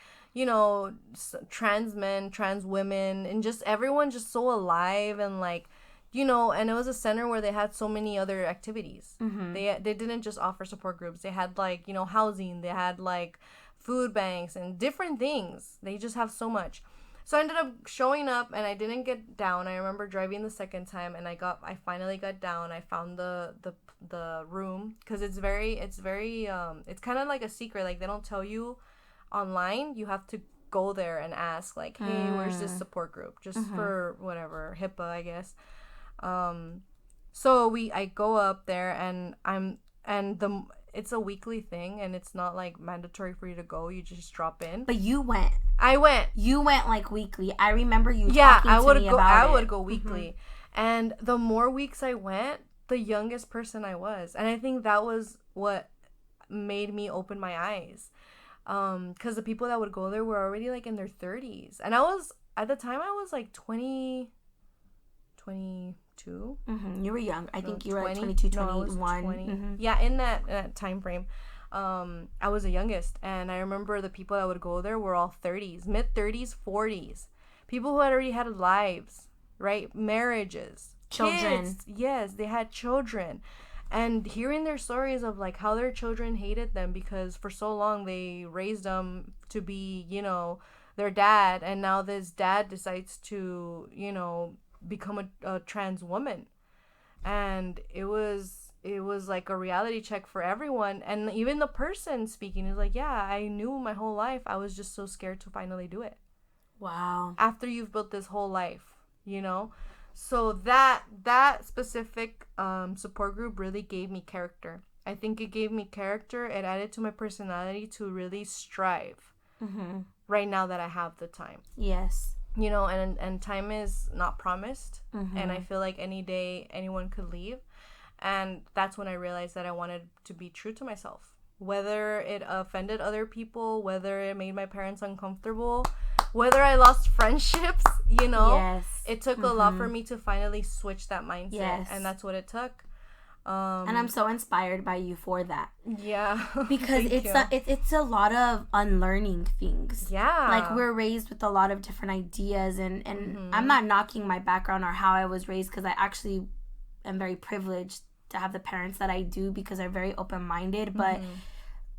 trans men, trans women, and just everyone just so alive and like, and it was a center where they had so many other activities. They didn't just offer support groups. They had like, housing. They had like food banks and different things. They just have so much. So I ended up showing up, and I didn't get down. I remember driving the second time, and I finally got down. I found the room, because it's kind of like a secret. Like, they don't tell you online. You have to go there and ask like, hey, where's this support group? Just for whatever, HIPAA, I guess. So I go up there, and it's a weekly thing, and it's not like mandatory for you to go. You just drop in. But you went. I went. You went like weekly. I remember you talking to me about it. I would go weekly. And the more weeks I went, the youngest person I was. And I think that was what made me open my eyes. Because the people that would go there were already like in their 30s. And at the time I was like 22. You were young. I think you were like 22, 21. 20. Yeah, in that time frame. I was the youngest, and I remember the people that would go there were all 30s, mid-30s, 40s. People who had already had lives, right? Marriages. Children. Kids. Yes, they had children. And hearing their stories of like how their children hated them because for so long they raised them to be, you know, their dad, and now this dad decides to, you know, become a trans woman. And it was like a reality check for everyone. And even the person speaking is like, yeah, I knew my whole life, I was just so scared to finally do it. Wow. After you've built this whole life, you know. So that specific support group really gave me character. I think it gave me character. It added to my personality to really strive. Right now that I have the time. Yes. You know, and time is not promised. And I feel like any day anyone could leave. And that's when I realized that I wanted to be true to myself. Whether it offended other people, whether it made my parents uncomfortable, whether I lost friendships, you know. Yes. It took a lot for me to finally switch that mindset. Yes. And that's what it took. And I'm so inspired by you for that. Yeah. Because it's a lot of unlearning things. Yeah. Like, we're raised with a lot of different ideas, and I'm not knocking my background or how I was raised, because I actually am very privileged to have the parents that I do, because they're very open-minded. But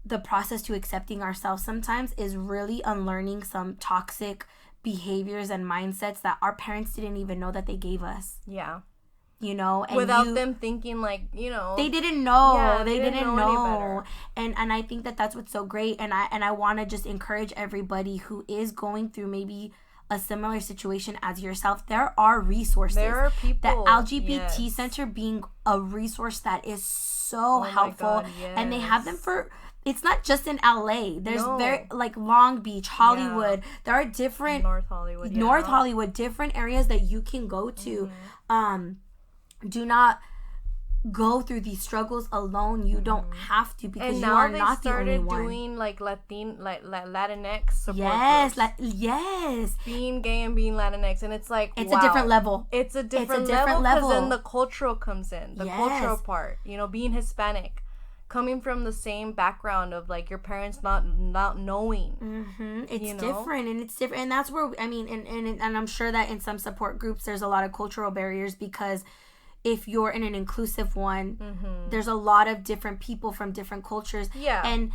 the process to accepting ourselves sometimes is really unlearning some toxic behaviors and mindsets that our parents didn't even know that they gave us. Yeah. You know, and without them thinking, like, you know, they didn't know. Yeah, they didn't know. Any better. And I think that that's what's so great. And I want to just encourage everybody who is going through maybe a similar situation as yourself. There are resources. There are people. The LGBT Center being a resource that is so helpful. God, yes. And they have them for, it's not just in LA. There's very, like, Long Beach, Hollywood. There are different North Hollywood, different areas that you can go to. Do not go through these struggles alone. You don't have to, because you are not the only one. And now they started doing like Latinx support groups. Yes. Being gay and being Latinx, and it's like, it's a different level. It's a different level, because then the cultural comes in, the cultural part. You know, being Hispanic, coming from the same background of, like, your parents not knowing. It's different, and that's where, I mean, and I'm sure that in some support groups there's a lot of cultural barriers, because if you're in an inclusive one, there's a lot of different people from different cultures. Yeah. And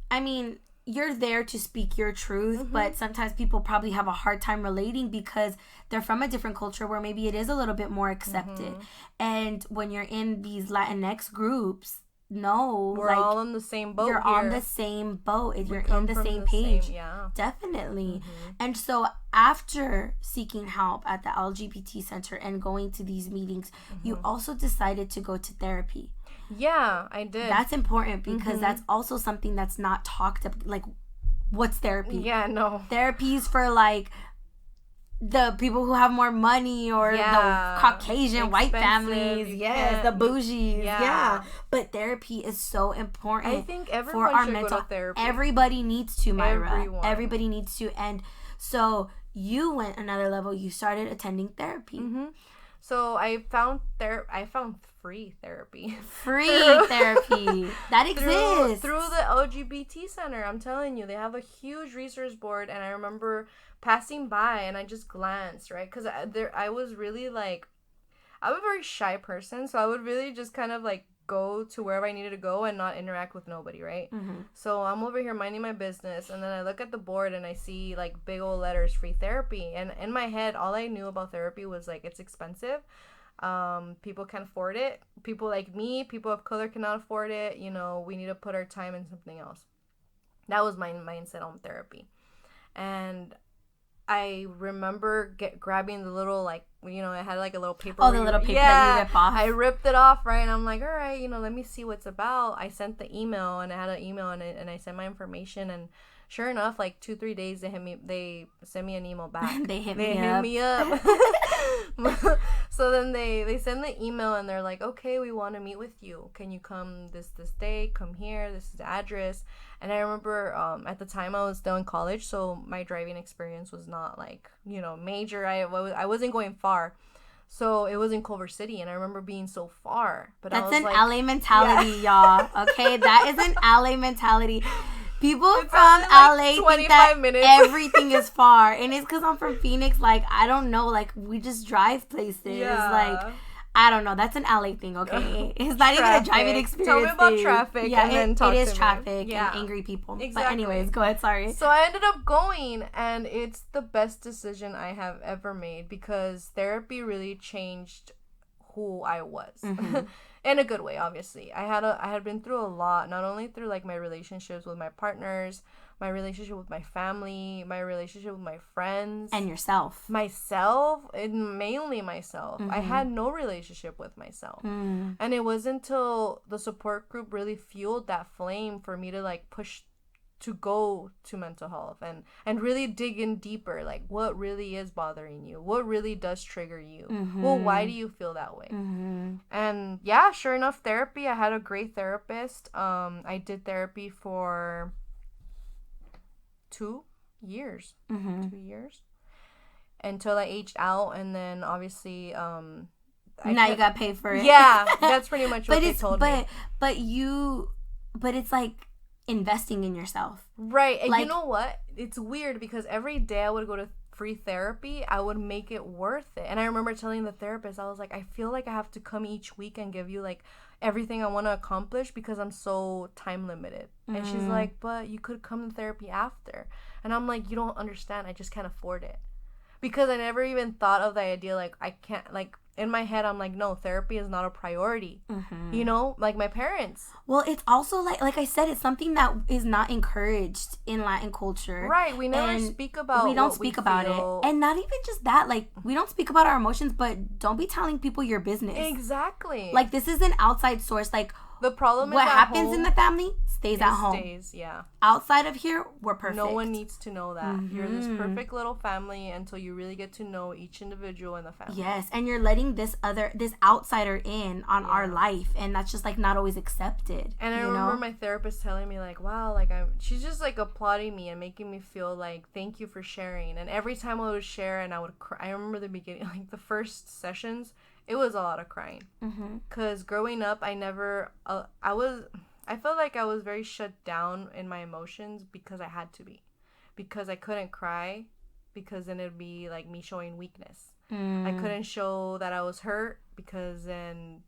I mean, you're there to speak your truth, but sometimes people probably have a hard time relating because they're from a different culture where maybe it is a little bit more accepted. And when you're in these Latinx groups, we're all on the same boat. You're on the same boat. You're in the same page. Definitely. And so after seeking help at the LGBT Center and going to these meetings, you also decided to go to therapy. Yeah, I did. That's important, because that's also something that's not talked about. Like, what's therapy? Yeah, no. Therapy's for, like, the people who have more money, or the Caucasian white families, the bougies, But therapy is so important. I think everyone should go to therapy. Everybody needs to, Mayra. Everybody needs to. And so you went another level. You started attending therapy. So I found free therapy. Therapy that exists through the LGBT Center. I'm telling you, they have a huge resource board, and I remember passing by and I just glanced, right? Because I was really, like, I'm a very shy person, so I would really just kind of, like, go to wherever I needed to go and not interact with nobody, right? So I'm over here minding my business, and then I look at the board and I see, like, big old letters, free therapy. And in my head, all I knew about therapy was, like, it's expensive. People can't afford it. People like me, people of color, cannot afford it. You know, we need to put our time in something else. That was my mindset on therapy. And I remember grabbing the little, like, you know, I had, like, a little paper. Oh, the little paper that you rip off. I ripped it off, right? And I'm like, all right, you know, let me see what's about. I sent the email, and I had an email, and I sent my information, and sure enough, like 2-3 days, they sent me an email back. They hit me up. So then they send the email, and they're like, okay, we want to meet with you. Can you come this day? Come here. This is the address. And I remember at the time I was still in college, so my driving experience was not, like, you know, major. I wasn't going far. So it was in Culver City, and I remember being so far. But that's I was an like, LA mentality, y'all. Okay, that is an LA mentality. People it's from like LA think that everything is far, and it's because I'm from Phoenix. Like, I don't know, like, we just drive places. Like, I don't know. That's an LA thing, okay? It's not even a driving experience. Tell me about traffic. Yeah, and then talk it is to traffic me. and angry people. Exactly. But anyways, go ahead. Sorry. So I ended up going, and it's the best decision I have ever made because therapy really changed who I was. In a good way, obviously. I had been through a lot, not only through like my relationships with my partners, my relationship with my family, my relationship with my friends, and yourself. Myself, and mainly myself. I had no relationship with myself. And it wasn't until the support group really fueled that flame for me to like push to go to mental health and really dig in deeper, like what really is bothering you, what really does trigger you, well, why do you feel that way? And yeah, sure enough, therapy, I had a great therapist. I did therapy for 2 years 2 years until I aged out, and then obviously now you got paid for it. Yeah, that's pretty much what they told me. But it's like investing in yourself, right? And like, you know what, it's weird because every day I would go to free therapy, I would make it worth it. And I remember telling the therapist, I was like, I feel like I have to come each week and give you like everything I want to accomplish because I'm so time limited. And she's like, but you could come to therapy after. And I'm like, you don't understand, I just can't afford it. Because I never even thought of the idea, like, I can't, like, in my head, I'm like, no, therapy is not a priority. You know, like my parents. Well, it's also like I said, it's something that is not encouraged in Latin culture. Right. We never speak about. We don't speak about it, and not even just that. Like, we don't speak about our emotions, but don't be telling people your business. Exactly. Like, this is an outside source. Like, the problem is what happens in the family stays at home. Yeah. Outside of here, we're perfect. No one needs to know that. You're this perfect little family until you really get to know each individual in the family. Yes, and you're letting this outsider in on our life, and that's just like not always accepted. And I remember my therapist telling me like, wow, like she's just like applauding me and making me feel like, thank you for sharing. And every time I would share and I would cry, I remember the beginning, like the first sessions, it was a lot of crying. Because growing up, I never, I felt like I was very shut down in my emotions because I had to be. Because I couldn't cry, because then it'd be like me showing weakness. I couldn't show that I was hurt because then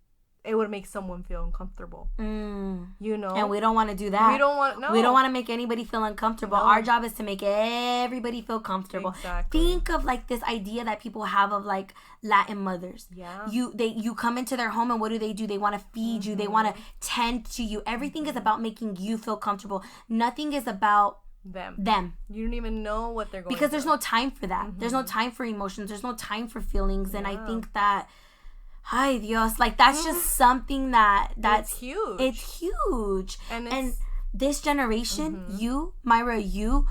it would make someone feel uncomfortable. You know? And we don't want to do that. We don't want to make anybody feel uncomfortable. No. Our job is to make everybody feel comfortable. Exactly. Think of like this idea that people have of like Latin mothers. Yeah. You come into their home and what do? They want to feed you. They want to tend to you. Everything is about making you feel comfortable. Nothing is about them. You don't even know what they're going because through. There's no time for that. There's no time for emotions. There's no time for feelings. And I think that, ay Dios, like that's just something that's huge. It's huge. And this generation, you, Mayra, you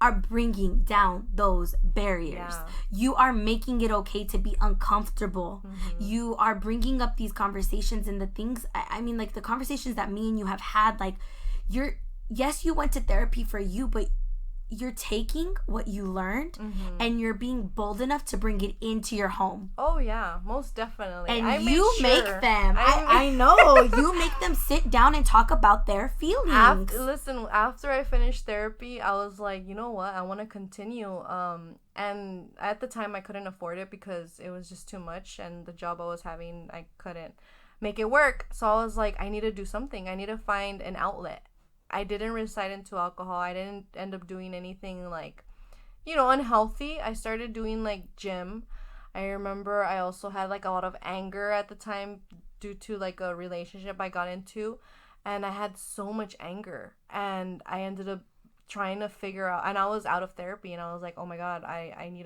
are bringing down those barriers. You are making it okay to be uncomfortable. You are bringing up these conversations and the things, I mean, like the conversations that me and you have had, like yes, you went to therapy for you, but you're taking what you learned and you're being bold enough to bring it into your home. Oh yeah, most definitely. And make them. I know you make them sit down and talk about their feelings. After I finished therapy, I was like, you know what? I want to continue. And at the time, I couldn't afford it because it was just too much, and the job I was having, I couldn't make it work. So I was like, I need to do something. I need to find an outlet. I didn't recite into alcohol. I didn't end up doing anything like, unhealthy. I started doing like gym. I remember I also had like a lot of anger at the time due to like a relationship I got into, and I had so much anger, and I ended up trying to figure out, and I was out of therapy, and I was like, oh my god, I need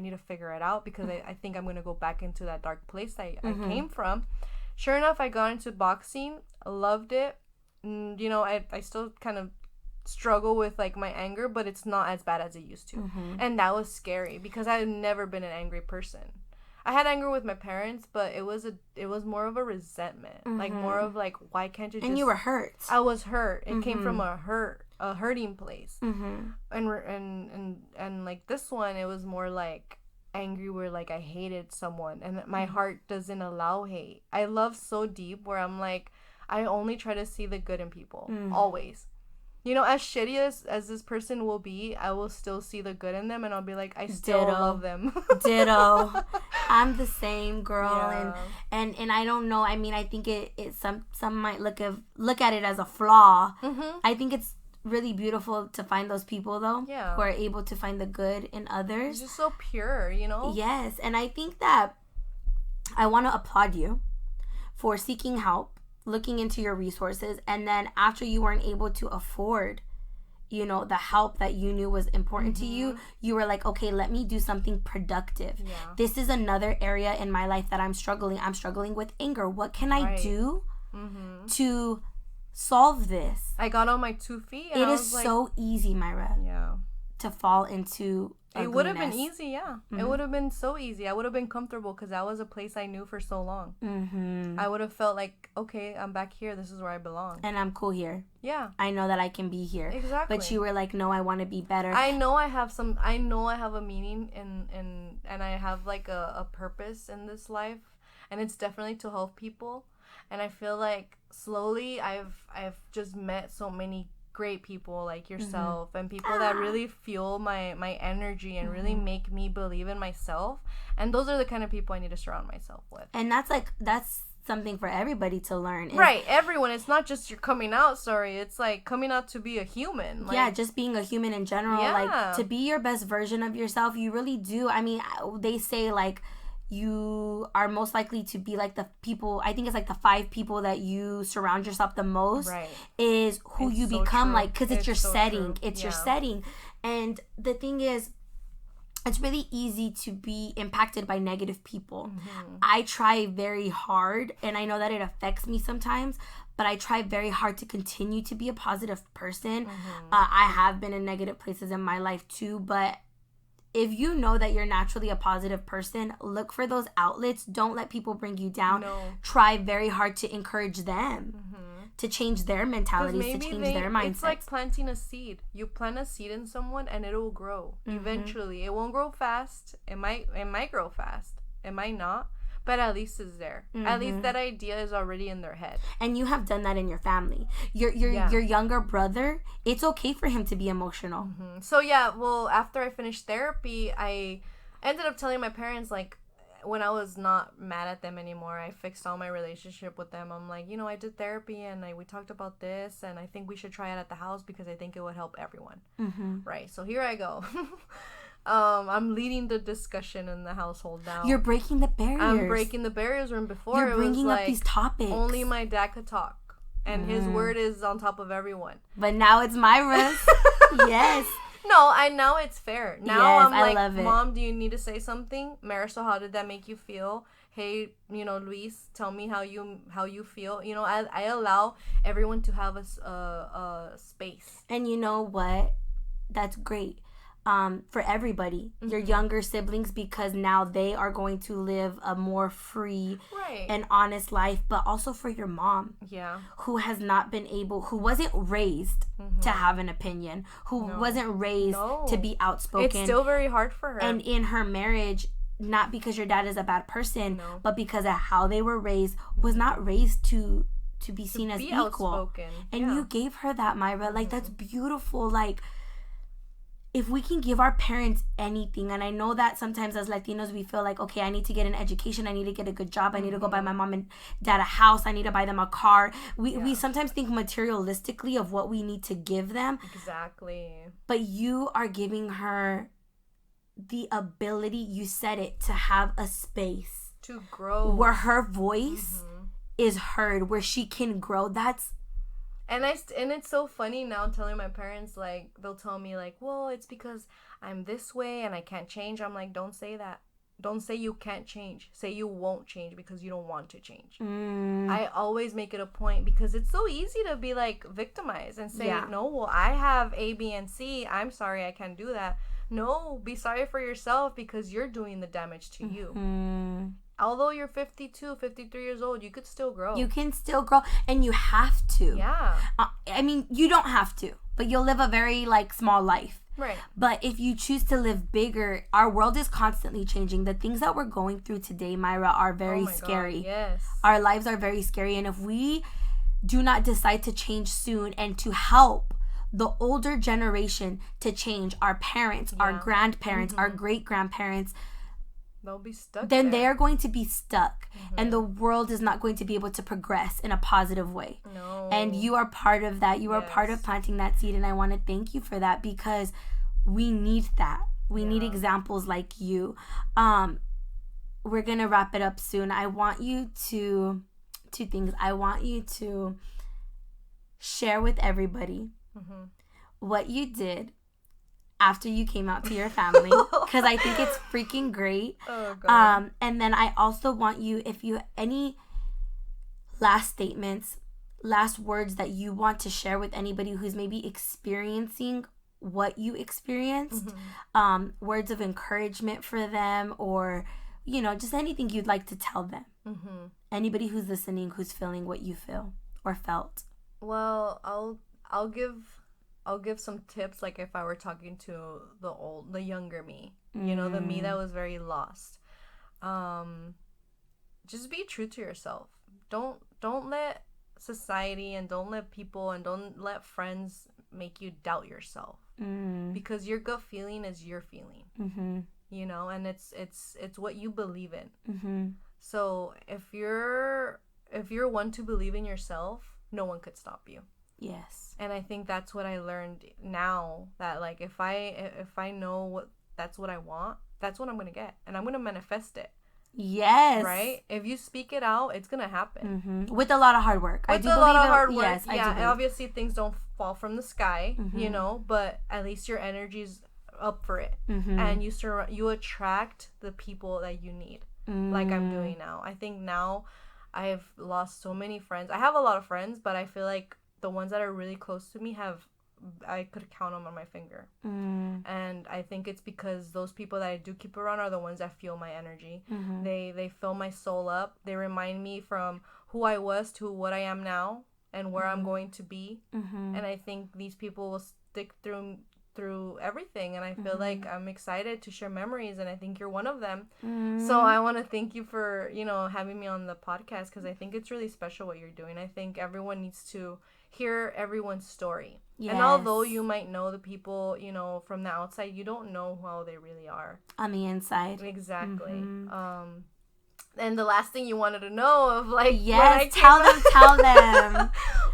to figure it out because I think I'm gonna go back into that dark place I came from. Sure enough, I got into boxing. I loved it. I still kind of struggle with like my anger, but it's not as bad as it used to. And that was scary because I had never been an angry person. I had anger with my parents, but it was more of a resentment, like more of like, why can't you just... And you were hurt. I was hurt. It came from a hurting place. And like this one, it was more like angry where like I hated someone and my heart doesn't allow hate. I love so deep where I'm like, I only try to see the good in people, always. You know, as shitty as this person will be, I will still see the good in them, and I'll be like, I still love them. Ditto. I'm the same, girl. Yeah. And I don't know. I mean, I think it some might look at it as a flaw. Mm-hmm. I think it's really beautiful to find those people, though, yeah, who are able to find the good in others. It's just so pure, you know? Yes. And I think that I want to applaud you for seeking help, looking into your resources, and then after you weren't able to afford, you know, the help that you knew was important to you, you were like, okay, let me do something productive. Yeah. This is another area in my life that I'm struggling with anger. What can I do to solve this? I got on my 2 feet. And it is like, so easy, Mayra. Yeah. To fall into ugliness. It would have been easy, yeah. It would have been so easy. I would have been comfortable because that was a place I knew for so long. I would have felt like, okay, I'm back here. This is where I belong. And I'm cool here. Yeah. I know that I can be here. Exactly. But you were like, no, I want to be better. I know I have a meaning and I have like a purpose in this life. And it's definitely to help people. And I feel like slowly I've just met so many great people like yourself and people that really fuel my energy and really make me believe in myself, and those are the kind of people I need to surround myself with. And that's something for everybody to learn, right? Everyone. It's not just your coming out story, it's like coming out to be a human, like, yeah, just being a human in general. Like, to be your best version of yourself. You really do. I mean, they say like you are most likely to be like the people, I think it's like the 5 people that you surround yourself the most, right, is who you become, true. Like, because it's your so setting. True. It's your setting. And the thing is, it's really easy to be impacted by negative people. I try very hard, and I know that it affects me sometimes, but I try very hard to continue to be a positive person. I have been in negative places in my life too, but if you know that you're naturally a positive person, look for those outlets. Don't let people bring you down. No. Try very hard to encourage them to change their mentalities, to change their mindsets. It's like planting a seed. You plant a seed in someone and it will grow eventually. It won't grow fast. It might grow fast. It might not. But at least it's there. At least that idea is already in their head. And you have done that in your family. Your younger brother, it's okay for him to be emotional. So yeah, well, after I finished therapy, I ended up telling my parents, like, when I was not mad at them anymore, I fixed all my relationship with them. I'm like, you know, I did therapy and we talked about this, and I think we should try it at the house because I think it would help everyone. Right. So here I go. I'm leading the discussion in the household now. You're breaking the barriers. I'm breaking the barriers. When before you're bringing up these topics. Only my dad could talk, and his word is on top of everyone. But now it's Mayra's. Yes. No, now it's fair. Now yes, I'm like, I love it. Mom, do you need to say something? Marisol, how did that make you feel? Hey, you know, Luis, tell me how you feel. You know, I allow everyone to have a space. And you know what? That's great. For everybody, your younger siblings, because now they are going to live a more free and honest life, but also for your mom, who has not been able, who wasn't raised to have an opinion, who wasn't raised to be outspoken. It's still very hard for her. And in her marriage, not because your dad is a bad person, but because of how they were raised, was not raised to be seen as equal. Outspoken. And you gave her that, Mayra. Like, that's beautiful. Like, if we can give our parents anything, and I know that sometimes as Latinos we feel like, okay, I need to get an education, I need to get a good job, I need to go buy my mom and dad a house, I need to buy them a car. We sometimes think materialistically of what we need to give them. Exactly. But you are giving her the ability, you said it, to have a space to grow, where her voice is heard, where she can grow. And it's so funny now telling my parents, like, they'll tell me, like, well, it's because I'm this way and I can't change. I'm like, don't say that. Don't say you can't change. Say you won't change because you don't want to change. I always make it a point, because it's so easy to be, like, victimized and say, no, well, I have A, B, and C. I'm sorry, I can't do that. No, be sorry for yourself, because you're doing the damage to you. Although you're 52, 53 years old, you could still grow. You can still grow, and you have to. Yeah. I mean, you don't have to, but you'll live a very, like, small life. Right. But if you choose to live bigger, our world is constantly changing. The things that we're going through today, Mayra, are very scary. God, yes. Our lives are very scary, and if we do not decide to change soon and to help the older generation to change, our parents, our grandparents, our great-grandparents, they'll be stuck then there. they are going to be stuck, and the world is not going to be able to progress in a positive way. No. And you are part of that. You are part of planting that seed, and I want to thank you for that, because we need that. We need examples like you. We're gonna wrap it up soon. I want you to, two things. I want you to share with everybody what you did after you came out to your family, because I think it's freaking great. Oh, God. And then I also want you, if you any last statements, last words that you want to share with anybody who's maybe experiencing what you experienced, words of encouragement for them, or just anything you'd like to tell them. Anybody who's listening, who's feeling what you feel or felt. Well, I'll give some tips, like if I were talking to the younger me, the me that was very lost. Just be true to yourself. Don't let society and don't let people and don't let friends make you doubt yourself, because your gut feeling is your feeling, and it's what you believe in. So if you're one to believe in yourself, no one could stop you. Yes. And I think that's what I learned now, that like if I know that's what I want, that's what I'm gonna get, and I'm gonna manifest it. Yes. Right? If you speak it out, it's gonna happen. With a lot of hard work. With a lot of hard work. Yes, yeah. And obviously things don't fall from the sky, but at least your energy's up for it, and you attract the people that you need, like I'm doing now. I think now I've lost so many friends. I have a lot of friends, but I feel like the ones that are really close to me I could count them on my finger. And I think it's because those people that I do keep around are the ones that feel my energy. They fill my soul up. They remind me from who I was to what I am now and where I'm going to be. And I think these people will stick through everything, and I feel like I'm excited to share memories, and I think you're one of them. So I want to thank you for having me on the podcast, because I think it's really special what you're doing. I think everyone needs to hear everyone's story. Yes. And although you might know the people from the outside, you don't know how they really are on the inside. Exactly. And the last thing you wanted to know of, like, yes, tell them.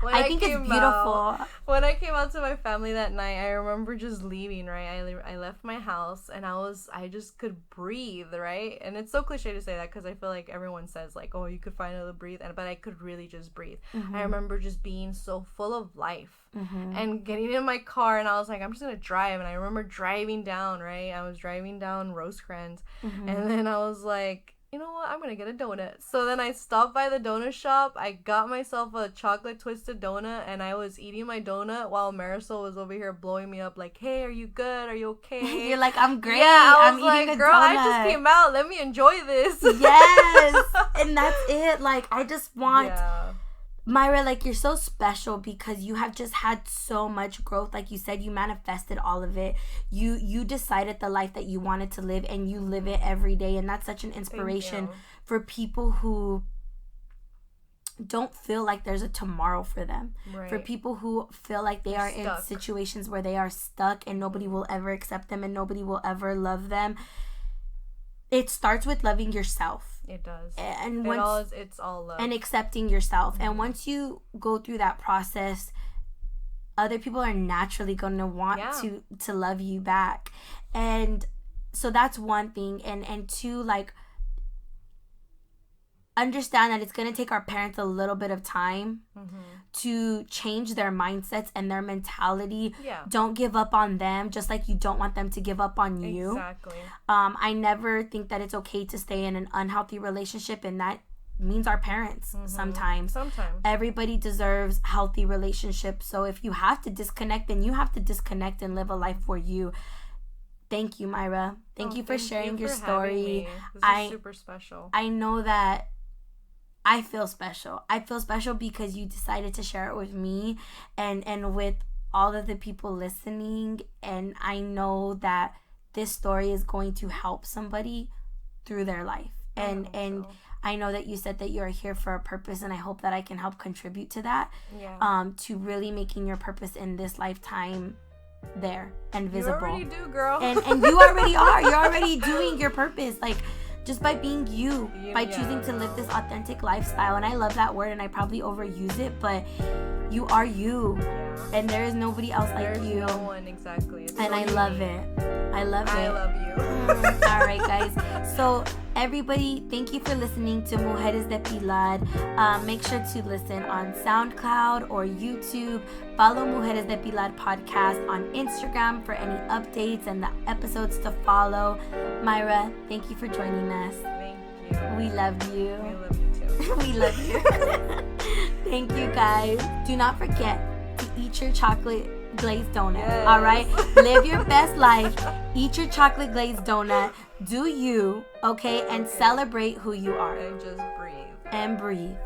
I think it's beautiful. When I came out to my family that night, I remember just leaving, right? I left my house, and I just could breathe, right? And it's so cliche to say that, because I feel like everyone says, like, oh, you could finally breathe, but I could really just breathe. I remember just being so full of life, and getting in my car, and I was like, I'm just gonna drive. And I remember driving down, right? I was driving down Rosecrans, and then I was like, you know what, I'm gonna get a donut. So then I stopped by the donut shop. I got myself a chocolate twisted donut, and I was eating my donut while Marisol was over here blowing me up, like, hey, are you good? Are you okay? You're like, I'm great. Yeah, I'm like, eating a girl, donut. I just came out. Let me enjoy this. Yes. And that's it. Like, I just want... Yeah. Mayra, like, you're so special because you have just had so much growth. Like you said, you manifested all of it. You decided the life that you wanted to live, and you live it every day. And that's such an inspiration for people who don't feel like there's a tomorrow for them. Right. For people who feel like they are in situations where they are stuck and nobody will ever accept them and nobody will ever love them. It starts with loving yourself. It does. And it's all love. And accepting yourself. And once you go through that process, other people are naturally going to want to love you back. And so that's one thing. And two, like, understand that it's going to take our parents a little bit of time to change their mindsets and their mentality. Yeah. Don't give up on them, just like you don't want them to give up on you. Exactly. I never think that it's okay to stay in an unhealthy relationship, and that means our parents sometimes. Everybody deserves healthy relationships. So if you have to disconnect, then you have to disconnect and live a life for you. Thank you, Mayra. Thank you for sharing your story. This is super special. I know that I feel special. I feel special because you decided to share it with me and with all of the people listening. And I know that this story is going to help somebody through their life. And I know that you said that you're here for a purpose, and I hope that I can help contribute to that. To really making your purpose in this lifetime there and visible. You already do, girl. And you already are. You're already doing your purpose. Like, just by being you, by choosing to live this authentic lifestyle. And I love that word, and I probably overuse it, but you are you. And there is nobody else like you. There's no one, exactly. It's and I love it. I love it. I love you. All right, guys. So, everybody, thank you for listening to Mujeres de Pilar. Make sure to listen on SoundCloud or YouTube. Follow Mujeres de Pilar podcast on Instagram for any updates and the episodes to follow. Mayra, thank you for joining us. Thank you. We love you. We love you too. We love you. Thank you, guys. Do not forget to eat your chocolate glazed donut. Yes. All right? Live your best life. Eat your chocolate glazed donut. Do you, okay? And celebrate who you are. And just breathe. And breathe.